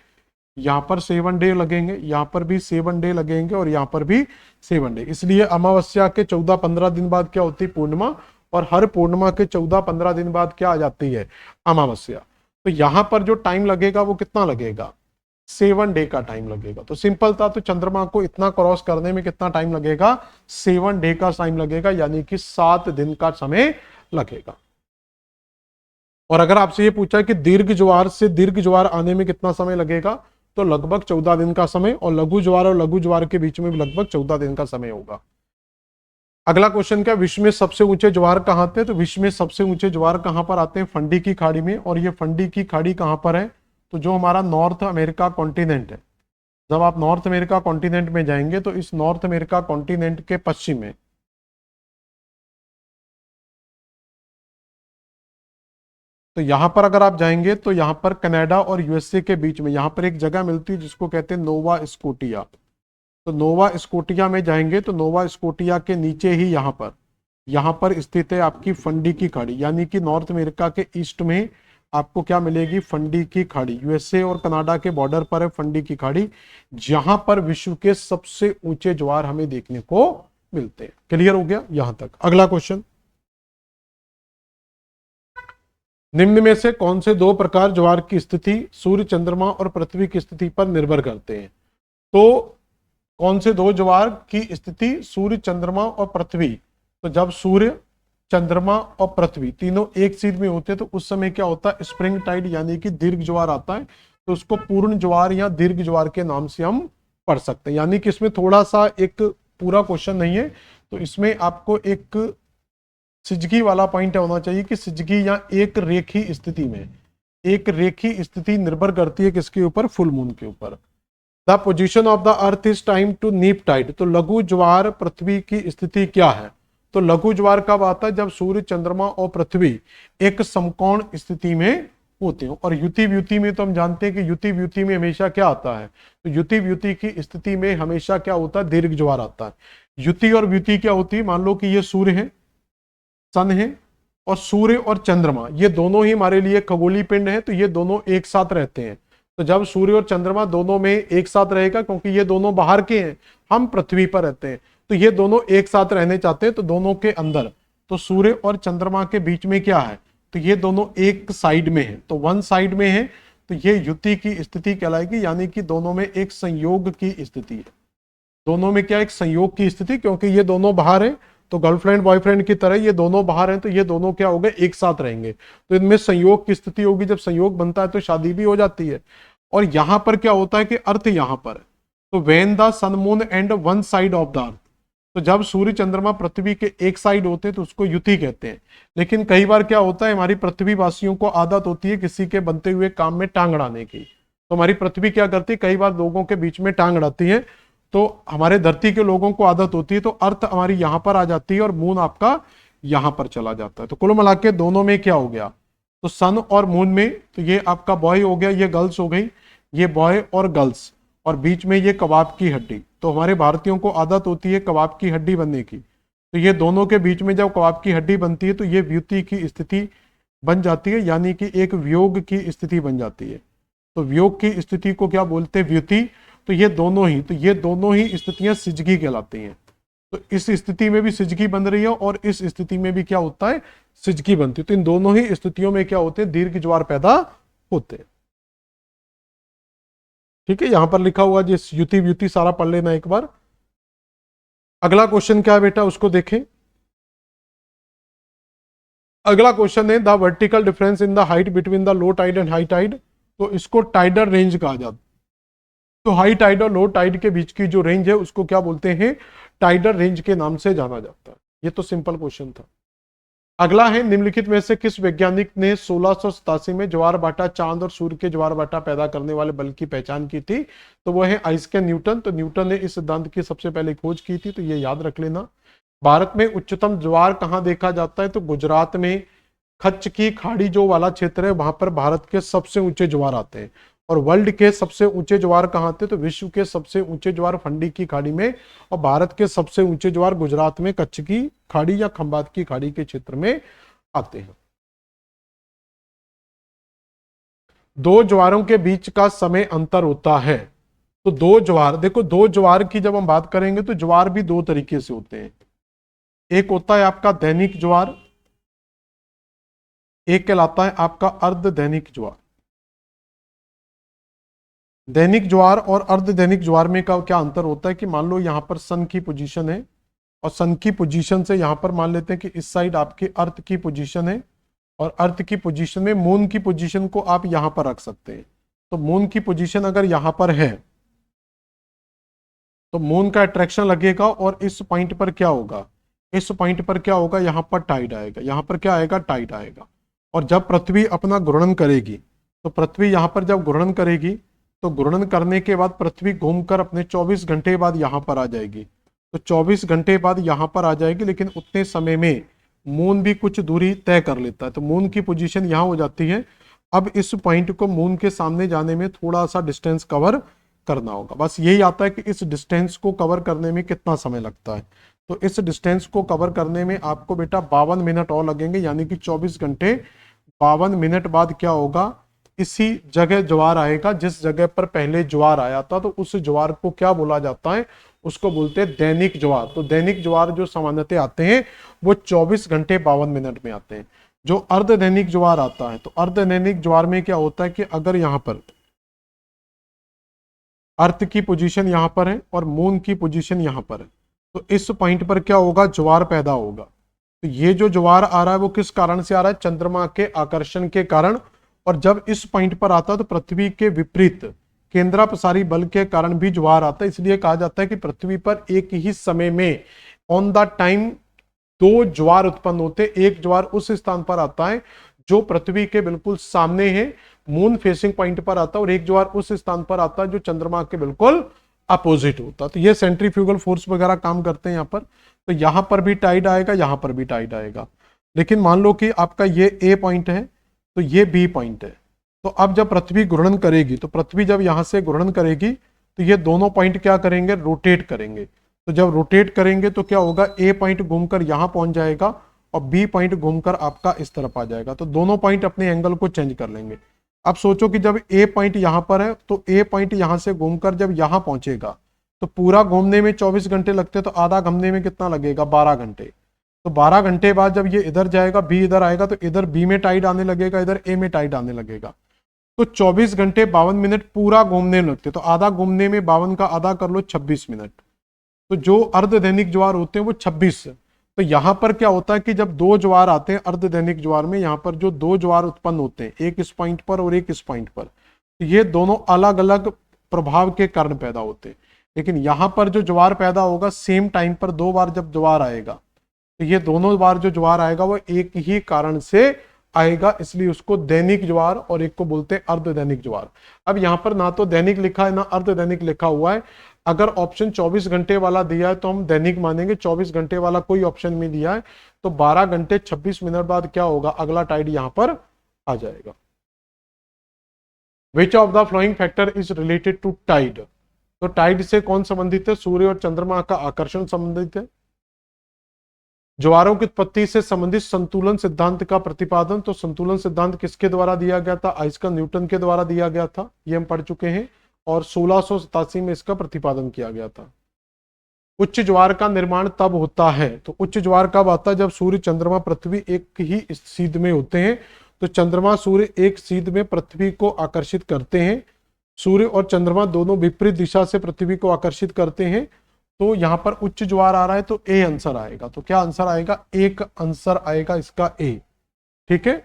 यहाँ पर 7 डे लगेंगे, यहाँ पर भी 7 डे लगेंगे और यहाँ पर भी 7 डे। इसलिए अमावस्या के 14-15 दिन बाद क्या होती है, पूर्णिमा, और हर पूर्णिमा के 14-15 दिन बाद क्या आ जाती है, अमावस्या। तो यहां पर जो टाइम लगेगा वो कितना लगेगा, 7 डे का टाइम लगेगा। तो सिंपल था, तो चंद्रमा को इतना क्रॉस करने में कितना टाइम लगेगा, 7 डे का टाइम लगेगा, यानी कि 7 दिन का समय लगेगा। और अगर आपसे ये पूछा कि दीर्घ ज्वार से दीर्घ ज्वार आने में कितना समय लगेगा, तो लगभग 14 दिन का समय, और लघु ज्वार के बीच में भी लगभग 14 दिन का समय होगा। अगला क्वेश्चन क्या, विश्व में सबसे ऊंचे ज्वार कहां आते हैं। तो विश्व में सबसे ऊंचे ज्वार कहां पर आते हैं, फंडी की खाड़ी में। और ये फंडी की खाड़ी कहां पर है, तो जो हमारा नॉर्थ अमेरिका कॉन्टिनेंट है, जब आप नॉर्थ अमेरिका कॉन्टिनेंट में जाएंगे तो इस नॉर्थ अमेरिका कॉन्टिनेंट के पश्चिम में, तो यहां पर अगर आप जाएंगे तो यहां पर कनाडा और यूएसए के बीच में यहां पर एक जगह मिलती है जिसको कहते हैं नोवा स्कोटिया। तो नोवा स्कोटिया में जाएंगे तो नोवा स्कोटिया के नीचे ही यहां पर स्थित है आपकी फंडी की खाड़ी। यानी कि नॉर्थ अमेरिका के ईस्ट में आपको क्या मिलेगी, फंडी की खाड़ी। यूएसए और कनाडा के बॉर्डर पर है फंडी की खाड़ी, जहां पर विश्व के सबसे ऊंचे ज्वार हमें देखने को मिलते हैं। क्लियर हो गया यहां तक। अगला क्वेश्चन, निम्न में से कौन से 2 प्रकार ज्वार की स्थिति सूर्य, चंद्रमा और पृथ्वी की स्थिति पर निर्भर करते हैं। तो कौन से 2 ज्वार की स्थिति सूर्य, चंद्रमा और पृथ्वी, तो जब सूर्य, चंद्रमा और पृथ्वी तीनों एक सीध में होते हैं तो उस समय क्या होता है, स्प्रिंग टाइड यानी कि दीर्घ ज्वार आता है। तो उसको पूर्ण ज्वार या दीर्घ ज्वार के नाम से हम पढ़ सकते हैं। यानी कि इसमें थोड़ा सा एक पूरा क्वेश्चन नहीं है, तो इसमें आपको एक सिजगी वाला पॉइंट होना चाहिए कि सिजगी या एक रेखी स्थिति में, एक रेखी स्थिति निर्भर करती है किसके ऊपर, फुल मून के ऊपर। The position of the earth is time to neap tide. तो लघु ज्वार पृथ्वी की स्थिति क्या है, तो लघु ज्वार कब आता है, जब सूर्य, चंद्रमा और पृथ्वी एक समकोण स्थिति में होते हैं। और युति व्युति में तो हम जानते हैं कि युति व्युति में हमेशा क्या आता है, तो युति व्युति की स्थिति में हमेशा क्या होता है, दीर्घ ज्वार आता है। युति और व्युति क्या होती है, मान लो कि ये सूर्य है, सन है, और सूर्य और चंद्रमा ये दोनों ही हमारे लिए खगोलीय पिंड है, तो ये दोनों एक साथ रहते हैं। तो जब सूर्य और चंद्रमा दोनों में एक साथ रहेगा, क्योंकि ये दोनों बाहर के हैं, हम पृथ्वी पर रहते हैं, तो ये दोनों एक साथ रहने चाहते हैं, तो दोनों के अंदर, तो सूर्य और चंद्रमा के बीच में क्या है, तो ये दोनों एक साइड में है, तो वन साइड में है, तो ये युति की स्थिति कहलाएगी। यानी कि दोनों में एक संयोग की स्थिति है। दोनों में क्या, एक संयोग की स्थिति, क्योंकि ये दोनों बाहर है, तो गर्लफ्रेंड बॉयफ्रेंड की तरह ये दोनों बाहर हैं, तो ये दोनों क्या हो गए, एक साथ रहेंगे। तो इनमें संयोग की स्थिति होगी, जब संयोग बनता है तो शादी भी हो जाती है। और यहां पर क्या होता है कि अर्थ यहां पर है, तो when the sun moon and one side of the earth, तो जब सूर्य चंद्रमा पृथ्वी के एक साइड होते हैं तो उसको युति कहते हैं। लेकिन कई बार क्या होता है, हमारी पृथ्वी वासियों को आदत होती है किसी के बनते हुए काम में टांग अड़ाने की। तो हमारी पृथ्वी क्या करती है, कई बार लोगों के बीच में टांग अड़ाती है, तो हमारे धरती के लोगों को आदत होती है, तो अर्थ हमारी यहां पर आ जाती है और मून आपका यहां पर चला जाता है। तो कुल मिला के दोनों में क्या हो गया, तो सन और मून में, तो ये आपका बॉय हो गया, ये गर्ल्स हो गई, ये बॉय और गर्ल्स, और बीच में ये कबाब की हड्डी। तो हमारे भारतीयों को आदत होती है कबाब की हड्डी बनने की, तो ये दोनों के बीच में जब कबाब की हड्डी बनती है तो ये व्युति की स्थिति बन जाती है, यानी कि एक वियोग की स्थिति बन जाती है। तो वियोग की स्थिति को क्या बोलते हैं? व्युति। तो ये दोनों ही स्थितियां सिजगी कहलाती हैं। तो इस स्थिति में भी सिजगी बन रही है और इस स्थिति में भी क्या होता है? सिजगी बनती है। तो इन दोनों ही स्थितियों में क्या होते हैं? दीर्घ ज्वार पैदा होते हैं। ठीक है, यहां पर लिखा हुआ जिस युति व्युति सारा पढ़ लेना एक बार। अगला क्वेश्चन क्या है बेटा, उसको देखें। अगला क्वेश्चन है the vertical difference in the height between the low tide and high tide. तो इसको टाइडल रेंज कहा जाता है। तो हाई टाइड और लो टाइड के बीच की जो रेंज है उसको क्या बोलते हैं? टाइडल रेंज के नाम से जाना जाता है। ये तो सिंपल क्वेश्चन था। अगला है निम्नलिखित में से किस वैज्ञानिक ने 1687 में ज्वार भाटा, चांद और सूर्य के ज्वार भाटा पैदा करने वाले बल की पहचान की थी? तो वो है आइजैक न्यूटन। तो न्यूटन ने इस सिद्धांत की सबसे पहले खोज की थी, तो ये याद रख लेना। भारत में उच्चतम ज्वार कहाँ देखा जाता है? तो गुजरात में कच्छ की खाड़ी जो वाला क्षेत्र है वहां पर भारत के सबसे ऊंचे ज्वार आते हैं। और वर्ल्ड के सबसे ऊंचे ज्वार कहाँ आते हैं? तो विश्व के सबसे ऊंचे ज्वार फंडी की खाड़ी में, और भारत के सबसे ऊंचे ज्वार गुजरात में कच्छ की खाड़ी या खंबात की खाड़ी के क्षेत्र में आते हैं। दो ज्वारों के बीच का समय अंतर होता है। तो दो ज्वार, देखो दो ज्वार की जब हम बात करेंगे तो ज्वार भी दो तरीके से होते हैं। एक होता है आपका दैनिक ज्वार, एक कहलाता है आपका अर्ध दैनिक ज्वार। दैनिक ज्वार और अर्ध दैनिक ज्वार में का क्या अंतर होता है कि मान लो यहां पर सन की पोजीशन है और सन की पोजीशन से यहां पर मान लेते हैं कि इस साइड आपकी अर्थ की पोजीशन है और अर्थ की पोजीशन में मून की पोजीशन को आप यहां पर रख सकते हैं। तो मून की पोजीशन अगर यहां पर है तो मून का अट्रैक्शन लगेगा और इस पॉइंट पर क्या होगा? इस पॉइंट पर क्या होगा? यहां पर टाइड आएगा। यहां पर क्या आएगा? टाइड आएगा। और जब पृथ्वी अपना घूर्णन करेगी, तो पृथ्वी यहां पर जब घूर्णन करेगी तो घूर्णन करने के बाद पृथ्वी घूमकर अपने 24 घंटे बाद यहां पर आ जाएगी। तो 24 घंटे बाद यहां पर आ जाएगी, लेकिन उतने समय में मून भी कुछ दूरी तय कर लेता है। तो मून की पोजीशन यहां हो जाती है। अब इस पॉइंट को मून के सामने जाने में थोड़ा सा डिस्टेंस कवर करना होगा। बस यही आता है कि इस डिस्टेंस को कवर करने में कितना समय लगता है। तो इस डिस्टेंस को कवर करने में आपको बेटा 52 मिनट और लगेंगे, यानी कि 24 घंटे 52 मिनट बाद क्या होगा? इसी जगह ज्वार आएगा जिस जगह पर पहले ज्वार आया था। तो उस ज्वार को क्या बोला जाता है? उसको बोलते हैं दैनिक ज्वार। तो दैनिक ज्वार जो सामान्यतः आते हैं वो 24 घंटे 52 मिनट में आते हैं। जो अर्ध दैनिक ज्वार आता है, तो अर्ध दैनिक ज्वार में क्या होता है कि अगर यहां पर अर्थ की पोजीशन यहां पर है और मून की पोजीशन यहां पर है, तो इस पॉइंट पर क्या होगा? ज्वार पैदा होगा। तो ये जो ज्वार आ रहा है वो किस कारण से आ रहा है? चंद्रमा के आकर्षण के कारण। और जब इस पॉइंट पर आता है तो पृथ्वी के विपरीत केंद्रापसारी बल के कारण भी ज्वार आता है। इसलिए कहा जाता है कि पृथ्वी पर एक ही समय में ऑन द टाइम दो ज्वार उत्पन्न होते। एक ज्वार उस स्थान पर आता है जो पृथ्वी के बिल्कुल सामने है, मून फेसिंग पॉइंट पर आता है, और एक ज्वार उस स्थान पर आता है जो चंद्रमा के बिल्कुल अपोजिट होता है। तो ये सेंट्रीफ्यूगल फोर्स वगैरह काम करते हैं यहाँ पर। तो यहां पर भी टाइड आएगा, यहां पर भी टाइड आएगा। लेकिन मान लो कि आपका ये ए पॉइंट है तो ये बी पॉइंट है। तो अब जब पृथ्वी घूर्णन करेगी, तो पृथ्वी जब यहां से घूर्णन करेगी तो ये दोनों पॉइंट क्या करेंगे? रोटेट करेंगे। तो जब रोटेट करेंगे तो क्या होगा? ए पॉइंट घूमकर यहां पहुंच जाएगा और बी पॉइंट घूमकर आपका इस तरफ आ जाएगा। तो दोनों पॉइंट अपने एंगल को चेंज कर लेंगे। अब सोचो कि जब ए पॉइंट यहां पर है तो ए पॉइंट यहां से घूमकर जब यहां पहुंचेगा तो पूरा घूमने में 24 घंटे लगते, तो आधा घूमने में कितना लगेगा? 12 घंटे। तो 12 घंटे बाद जब ये इधर जाएगा, बी इधर आएगा, तो इधर बी में टाइड आने लगेगा, इधर ए में टाइड आने लगेगा। तो 24 घंटे 52 मिनट पूरा घूमने में लगते। तो आधा घूमने में 52 का आधा कर लो 26 मिनट। तो जो अर्ध दैनिक ज्वार होते हैं वो 26। तो यहां पर क्या होता है कि जब दो ज्वार आते हैं अर्ध दैनिक ज्वार में, यहां पर जो दो ज्वार उत्पन्न होते हैं, एक इस पॉइंट पर और एक इस पॉइंट पर, तो ये दोनों अलग अलग प्रभाव के कारण पैदा होते हैं। लेकिन यहां पर जो ज्वार पैदा होगा सेम टाइम पर दो बार जब ज्वार आएगा, तो ये दोनों बार जो ज्वार आएगा वो एक ही कारण से आएगा, इसलिए उसको दैनिक ज्वार और एक को बोलते हैं अर्ध दैनिक ज्वार। अब यहां पर ना तो दैनिक लिखा है ना अर्ध दैनिक लिखा हुआ है। अगर ऑप्शन 24 घंटे वाला दिया है तो हम दैनिक मानेंगे, 24 घंटे वाला कोई ऑप्शन में दिया है तो 12 घंटे 26 मिनट बाद क्या होगा? अगला टाइड यहां पर आ जाएगा। Which of the following factor is related to tide? तो टाइड से कौन संबंधित है? सूर्य और चंद्रमा का आकर्षण संबंधित है। ज्वारों की उत्पत्ति से संबंधित संतुलन सिद्धांत का प्रतिपादन, तो संतुलन सिद्धांत किसके द्वारा दिया गया था? आइजक न्यूटन के द्वारा दिया गया था, ये हम पढ़ चुके हैं। और 1687 में इसका प्रतिपादन किया गया था। उच्च ज्वार का निर्माण तब होता है, तो उच्च ज्वार कब आता है? जब सूर्य चंद्रमा पृथ्वी एक ही सीध में होते हैं। तो चंद्रमा सूर्य एक सीध में पृथ्वी को आकर्षित करते हैं, सूर्य और चंद्रमा दोनों विपरीत दिशा से पृथ्वी को आकर्षित करते हैं। तो यहां पर उच्च ज्वार आ रहा है, तो ए आंसर आएगा। तो क्या आंसर आएगा? एक आंसर आएगा इसका ए। ठीक है,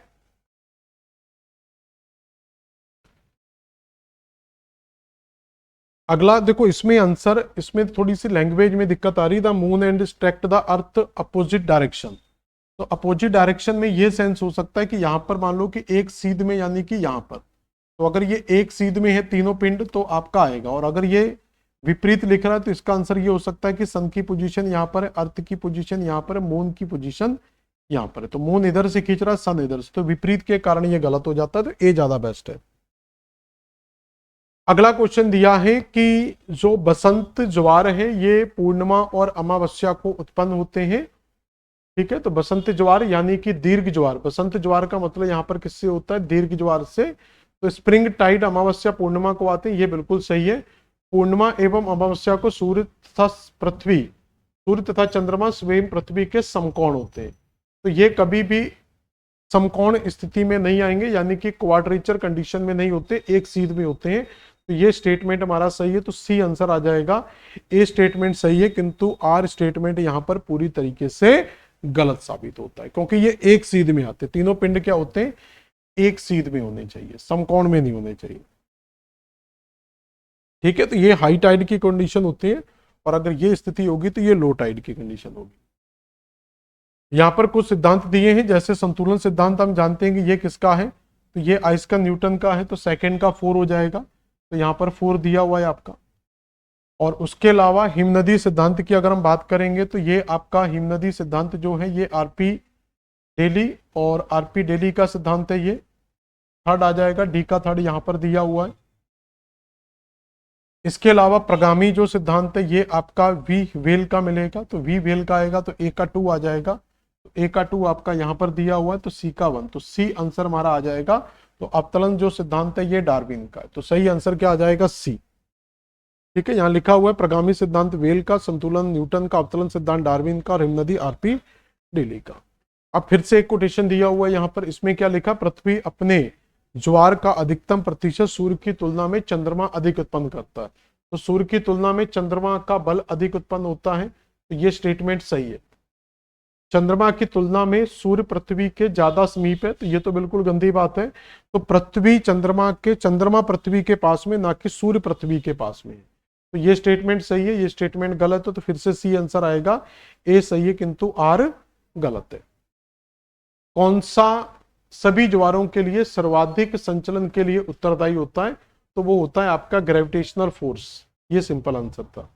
अगला देखो, इसमें आंसर, इसमें थोड़ी सी लैंग्वेज में दिक्कत आ रही। The moon and स्ट्रैक्ट the earth opposite direction. तो अपोजिट डायरेक्शन में ये सेंस हो सकता है कि यहां पर मान लो कि एक सीध में, यानी कि यहां पर, तो अगर ये एक सीध में है तीनों पिंड तो आपका आएगा। और अगर ये विपरीत लिख रहा है तो इसका आंसर ये हो सकता है कि सन की पोजीशन यहां पर है, अर्थ की पोजीशन यहां पर है, मून की पोजीशन यहां पर है। तो मून इधर से खींच रहा है, सन इधर से, तो विपरीत के कारण ये गलत हो जाता है। तो ए ज्यादा बेस्ट है। अगला क्वेश्चन दिया है कि जो बसंत ज्वार है ये पूर्णिमा और अमावस्या को उत्पन्न होते हैं। ठीक है, तो बसंत ज्वार यानी कि दीर्घ ज्वार, बसंत ज्वार का मतलब यहां पर किससे होता है? दीर्घ ज्वार से। तो स्प्रिंग टाइड अमावस्या पूर्णिमा को आते हैं, ये बिल्कुल सही है। पूर्णिमा एवं अमावस्या को सूर्य तथा पृथ्वी, सूर्य तथा चंद्रमा स्वयं पृथ्वी के समकोण होते हैं। तो ये कभी भी समकोण स्थिति में नहीं आएंगे, यानी कि क्वाड्रेचर कंडीशन में नहीं होते, एक सीध में होते हैं। तो ये स्टेटमेंट हमारा सही है, तो सी आंसर आ जाएगा। ए स्टेटमेंट सही है, किंतु आर स्टेटमेंट यहां पर पूरी तरीके से गलत साबित होता है, क्योंकि ये एक सीध में आते, तीनों पिंड क्या होते हैं? एक सीध में होने चाहिए, समकोण में नहीं होने चाहिए। ठीक है, तो ये हाई टाइड की कंडीशन होती है, और अगर ये स्थिति होगी तो ये लो टाइड की कंडीशन होगी। यहां पर कुछ सिद्धांत दिए हैं, जैसे संतुलन सिद्धांत हम जानते हैं कि ये किसका है? तो ये आइजक न्यूटन का है, तो सेकंड का 4 हो जाएगा। तो यहां पर 4 दिया हुआ है आपका। और उसके अलावा हिमनदी सिद्धांत की अगर हम बात करेंगे तो ये आपका हिमनदी सिद्धांत जो है ये आरपी डेली, और आरपी डेली का सिद्धांत है, ये थर्ड आ जाएगा। डी का थर्ड यहां पर दिया हुआ है। इसके अलावा प्रगामी जो सिद्धांत है ये आपका वी वेल का मिलेगा, तो वी वेल का आएगा, तो ए का 2 आ जाएगा। तो ए का 2 आपका यहां पर दिया हुआ है, तो सी का 1, तो सी आंसर हमारा आ जाएगा। तो अवतलन जो सिद्धांत है ये डार्विन का है, तो सही आंसर क्या आ जाएगा? सी। ठीक है, यहां लिखा हुआ है प्रगामी सिद्धांत वेल का, संतुलन न्यूटन का, अवतलन सिद्धांत डार्विन का, और हिमनदी आरपी डेली का। अब फिर से एक कोटेशन दिया हुआ है यहां पर, इसमें क्या लिखा? पृथ्वी अपने ज्वार का अधिकतम प्रतिशत सूर्य की तुलना में चंद्रमा अधिक उत्पन्न करता है। तो सूर्य की तुलना में चंद्रमा का बल अधिक उत्पन्न होता है, तो ये स्टेटमेंट सही है। चंद्रमा की तुलना में सूर्य पृथ्वी के ज्यादा समीप है, तो ये तो बिल्कुल गंदी बात है। तो पृथ्वी चंद्रमा पृथ्वी के पास में, ना कि सूर्य पृथ्वी के पास में है। तो ये स्टेटमेंट सही है, ये स्टेटमेंट गलत है। तो फिर से सी आंसर आएगा। ए सही है, किंतु आर गलत है। कौन सा सभी ज्वारों के लिए सर्वाधिक संचलन के लिए उत्तरदायी होता है? तो वो होता है आपका ग्रेविटेशनल फोर्स। ये सिंपल आंसर था।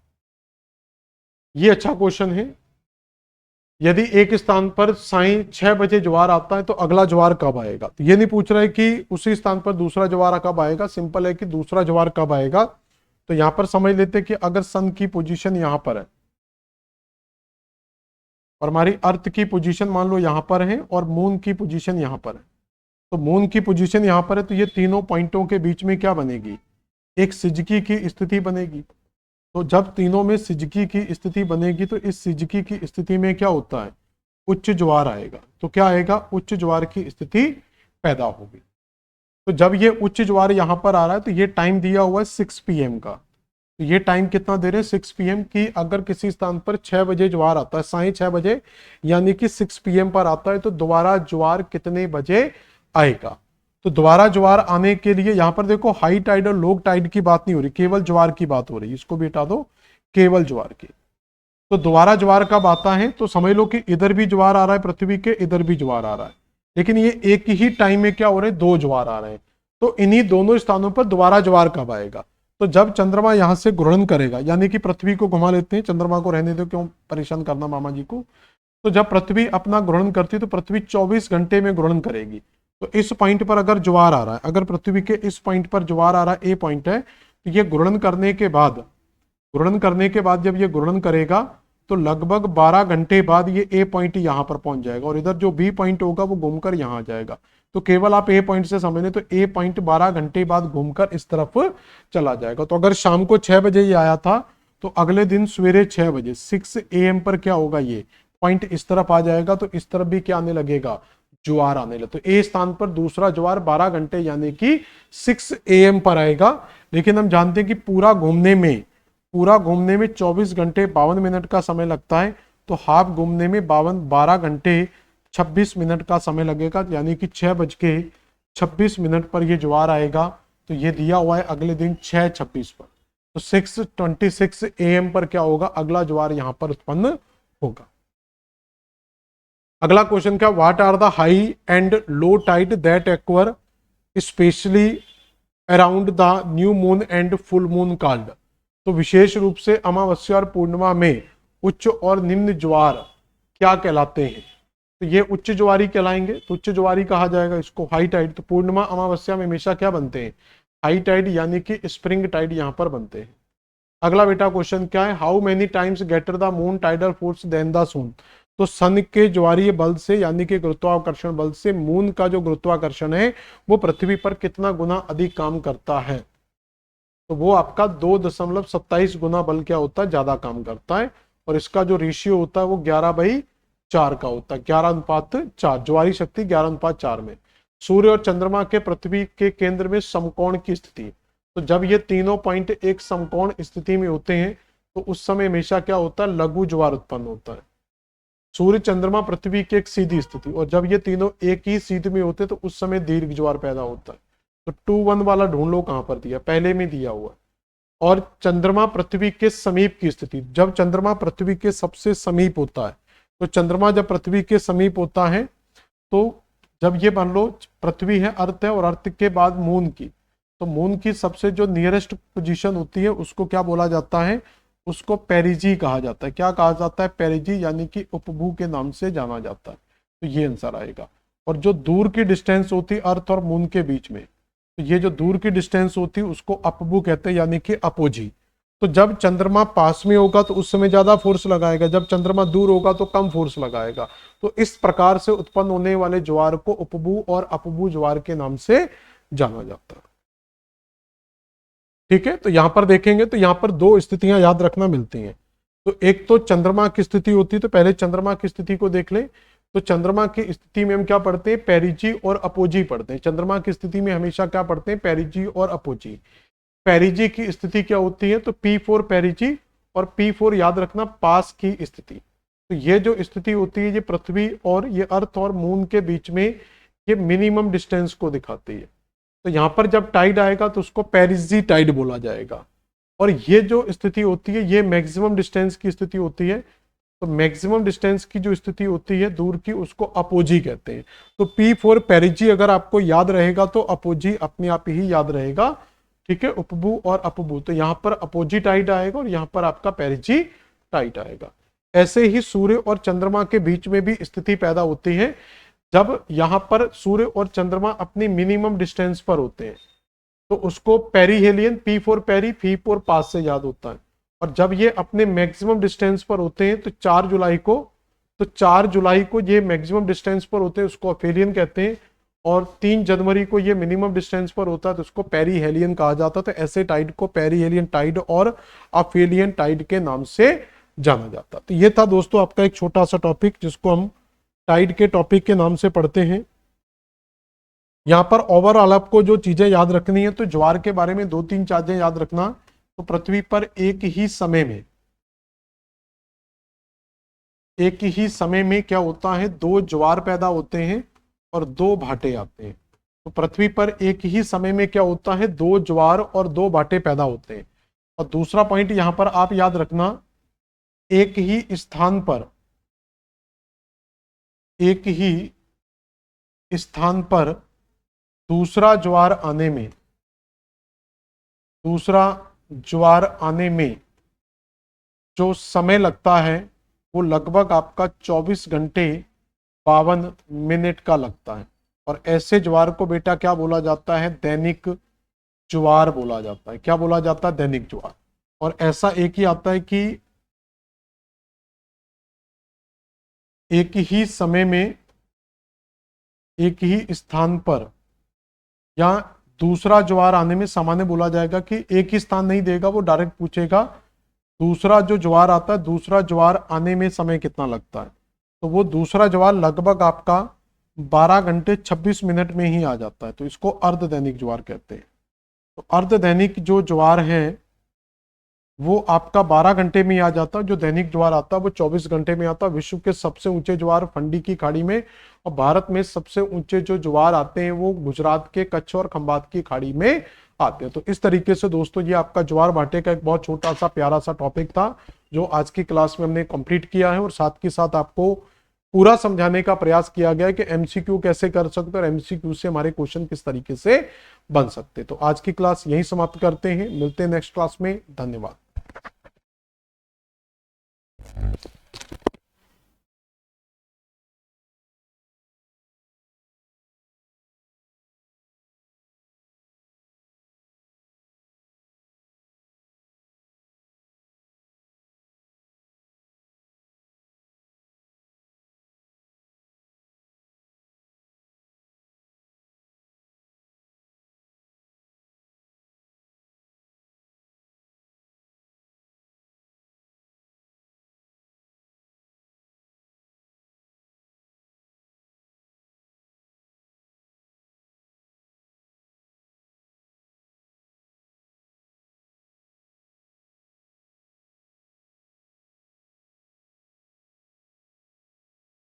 ये अच्छा क्वेश्चन है। यदि एक स्थान पर साई 6 बजे ज्वार आता है तो अगला ज्वार कब आएगा? तो ये नहीं पूछ रहा है कि उसी स्थान पर दूसरा ज्वार कब आएगा, सिंपल है कि दूसरा ज्वार कब आएगा। तो यहां पर समझ लेते कि अगर सन की पोजीशन यहां पर है और हमारी अर्थ की पोजीशन मान लो यहां पर है और मून की पोजीशन यहां पर है, तो मून की पोजीशन यहां पर है, तो ये तीनों पॉइंटों के बीच में क्या बनेगी? एक सिजकी की स्थिति बनेगी। तो जब तीनों में सिजकी की स्थिति बनेगी तो इस सिजकी की स्थिति में क्या होता है? उच्च ज्वार आएगा। तो क्या आएगा? उच्च ज्वार की स्थिति पैदा होगी। तो जब ये उच्च ज्वार यहां पर आ रहा है तो ये टाइम दिया हुआ है 6 PM का। तो ये टाइम कितना दे रहे हैं? 6 PM की। अगर किसी स्थान पर 6 बजे ज्वार आता है, साई 6 बजे यानी कि 6 PM पर आता है, तो दोबारा ज्वार कितने बजे आएगा? तो दोबारा ज्वार आने के लिए यहां पर देखो हाई टाइड और लो टाइड की बात नहीं हो रही, केवल ज्वार की बात हो रही है। इसको भी हटा दो, केवल ज्वार की। तो दोबारा ज्वार कब आता है? तो समझ लो कि इधर भी ज्वार आ रहा है पृथ्वी के, इधर भी ज्वार आ रहा है, लेकिन ये एक ही टाइम में क्या हो रहे हैं? 2 ज्वार आ रहे हैं। तो इन्हीं दोनों स्थानों पर दोबारा ज्वार कब आएगा? तो जब चंद्रमा यहां से घूर्णन करेगा, यानी कि पृथ्वी को घुमा लेते हैं, चंद्रमा को रहने दो, क्यों परेशान करना मामा जी को। तो जब पृथ्वी अपना घूर्णन करती है तो पृथ्वी 24 घंटे में घूर्णन करेगी। तो इस पॉइंट पर अगर ज्वार आ रहा है, अगर पृथ्वी के इस पॉइंट पर ज्वार आ रहा है, ए पॉइंट है, तो ये घूर्णन करने के बाद गुणन करने के बाद जब ये गुणन करेगा तो लगभग 12 घंटे बाद ये ए पॉइंट यहां पर पहुंच जाएगा और इधर जो बी पॉइंट होगा वो घूमकर यहां आ जाएगा। तो केवल आप ए पॉइंट से समझ लें तो ए पॉइंट 12 घंटे बाद घूमकर इस तरफ चला जाएगा। तो अगर शाम को 6 बजे ये आया था तो अगले दिन सवेरे 6 बजे 6 AM पर क्या होगा, ये पॉइंट इस तरफ आ जाएगा। तो इस तरफ भी क्या आने लगेगा, ज्वार आने लगे। तो ए स्थान पर दूसरा ज्वार 12 घंटे यानी कि 6 AM पर आएगा। लेकिन हम जानते हैं कि पूरा घूमने में 24 घंटे 52 मिनट का समय लगता है। तो हाफ घूमने में 12 घंटे 26 मिनट का समय लगेगा, यानी कि 6:26 पर ये ज्वार आएगा। तो ये दिया हुआ है अगले दिन 6:26 पर। तो 6:26 AM पर क्या होगा, अगला ज्वार यहां पर उत्पन्न होगा। अगला क्वेश्चन क्या, what are the high and low tide that occur specially around the new moon and full moon called. तो विशेष रूप से अमावस्या और पूर्णिमा में उच्च और निम्न ज्वार क्या कहलाते हैं। तो ये उच्च ज्वारी कहलाएंगे। तो उच्च ज्वारी कहा जाएगा इसको, हाई टाइड। तो पूर्णिमा अमावस्या में हमेशा क्या बनते हैं, हाई टाइड यानी कि स्प्रिंग टाइड यहां पर बनते हैं। अगला बेटा क्वेश्चन क्या है, how many times greater the moon tidal force than the sun. तो सन के ज्वारीय बल से यानी कि गुरुत्वाकर्षण बल से मून का जो गुरुत्वाकर्षण है वो पृथ्वी पर कितना गुना अधिक काम करता है। तो वो आपका 2.27 गुना बल क्या होता है, ज्यादा काम करता है। और इसका जो रेशियो होता है वो 11/4 का होता है, 11:4। ज्वारी शक्ति 11:4 में। सूर्य और चंद्रमा के पृथ्वी के केंद्र में समकोण की स्थिति। तो जब ये तीनों पॉइंट एक समकोण स्थिति में होते हैं तो उस समय हमेशा क्या होता है, लघु ज्वार उत्पन्न होता है। सूर्य चंद्रमा पृथ्वी की एक सीधी स्थिति, और जब ये तीनों एक ही स्थिति में होते तो उस समय दीर्घ ज्वार पैदा होता है। तो 2-1 वाला ढूंढ लो कहां पर दिया, पहले में दिया हुआ है। और चंद्रमा पृथ्वी के समीप की स्थिति, जब चंद्रमा पृथ्वी के सबसे समीप होता है, तो चंद्रमा जब पृथ्वी के समीप होता है तो जब ये मान लो पृथ्वी है, अर्थ है, और अर्थ के बाद मून की, तो मून की सबसे जो नियरेस्ट पोजीशन होती है उसको क्या बोला जाता है, उसको पेरिजी कहा जाता है। क्या कहा जाता है, पेरिजी, यानी कि उपभू के नाम से जाना जाता है। तो ये आंसर आएगा। और जो दूर की डिस्टेंस होती है अर्थ और मून के बीच में, तो ये जो दूर की डिस्टेंस होती है उसको अपभू कहते हैं, यानी कि अपोजी। तो जब चंद्रमा पास में होगा तो उस समय ज्यादा फोर्स लगाएगा, जब चंद्रमा दूर होगा तो कम फोर्स लगाएगा। तो इस प्रकार से उत्पन्न होने वाले ज्वार को उपभू और अपभू ज्वार के नाम से जाना जाता है। ठीक है, तो यहां पर देखेंगे तो यहां पर दो स्थितियां याद रखना मिलती हैं। तो एक तो चंद्रमा की स्थिति होती है, तो पहले चंद्रमा की स्थिति को देख ले। तो चंद्रमा की स्थिति में हम क्या पढ़ते हैं, पेरिजी और अपोजी पढ़ते हैं। चंद्रमा की स्थिति में हमेशा क्या पढ़ते हैं, पेरिजी और अपोजी। पेरिजी की स्थिति क्या होती है, तो P4 पेरिजी, और P4 याद रखना पास की स्थिति। तो ये जो स्थिति होती है ये पृथ्वी और ये अर्थ और मून के बीच में ये मिनिमम डिस्टेंस को दिखाती है। तो यहां पर जब टाइड आएगा तो उसको पेरिजी टाइड बोला जाएगा। और ये जो स्थिति होती है ये मैक्सिमम डिस्टेंस की स्थिति होती है। तो मैक्सिमम डिस्टेंस की जो स्थिति होती है दूर की, उसको अपोजी कहते हैं। तो P4 पेरिजी अगर आपको याद रहेगा तो अपोजी अपने आप ही याद रहेगा। ठीक है, उपभू और अपभू। तो यहां पर अपोजी टाइड आएगा और यहां पर आपका पेरिजी टाइड आएगा। ऐसे ही सूर्य और चंद्रमा के बीच में भी स्थिति पैदा होती है जब यहां पर सूर्य और चंद्रमा अपनी मिनिमम डिस्टेंस पर होते हैं, तो उसको पेरीहेलियन, P4 पेरी, P4 पास से याद होता है। और जब ये अपने मैक्सिमम डिस्टेंस पर होते हैं तो 4 जुलाई को ये मैक्सिमम डिस्टेंस पर होते हैं, उसको अफेलियन कहते हैं। और 3 जनवरी को ये मिनिमम डिस्टेंस पर होता है तो उसको पेरीहेलियन कहा जाता है। तो ऐसे टाइड को पेरीहेलियन टाइड और अफेलियन टाइड के नाम से जाना जाता। तो ये था दोस्तों आपका एक छोटा सा टॉपिक जिसको हम टाइड के टॉपिक के नाम से पढ़ते हैं। यहां पर ओवरऑल आपको जो चीजें याद रखनी है, तो ज्वार के बारे में 2-3 चीजें याद रखना। तो पृथ्वी पर एक ही समय में क्या होता है, 2 ज्वार पैदा होते हैं और 2 भाटे आते हैं। तो पृथ्वी पर एक ही समय में क्या होता है, 2 ज्वार और 2 भाटे पैदा होते हैं। और दूसरा पॉइंट यहां पर आप याद रखना, एक ही स्थान पर दूसरा ज्वार आने में जो समय लगता है वो लगभग आपका 24 घंटे 52 मिनट का लगता है। और ऐसे ज्वार को बेटा क्या बोला जाता है, दैनिक ज्वार बोला जाता है। क्या बोला जाता है, दैनिक ज्वार। और ऐसा एक ही आता है कि एक ही समय में एक ही स्थान पर या दूसरा ज्वार आने में सामान्य बोला जाएगा कि एक ही स्थान नहीं देगा, वो डायरेक्ट पूछेगा दूसरा जो ज्वार आता है, दूसरा ज्वार आने में समय कितना लगता है। तो वो दूसरा ज्वार लगभग आपका 12 घंटे 26 मिनट में ही आ जाता है, तो इसको अर्धदैनिक ज्वार कहते हैं। तो अर्धदैनिक जो ज्वार है वो आपका 12 घंटे में ही आ जाता है, जो दैनिक ज्वार आता है वो 24 घंटे में आता है। विश्व के सबसे ऊंचे ज्वार फंडी की खाड़ी में, और भारत में सबसे ऊंचे जो ज्वार आते हैं वो गुजरात के कच्छ और खंबात की खाड़ी में आते हैं। तो इस तरीके से दोस्तों ये आपका ज्वार भाटे का एक बहुत छोटा सा प्यारा सा टॉपिक था जो आज की क्लास में हमने कंप्लीट किया है, और साथ के साथ आपको पूरा समझाने का प्रयास किया गया है कि एमसीक्यू कैसे कर सकते हैं और एमसीक्यू से हमारे क्वेश्चन किस तरीके से बन सकते। तो आज की क्लास यहीं समाप्त करते हैं, मिलते हैं नेक्स्ट क्लास में। धन्यवाद।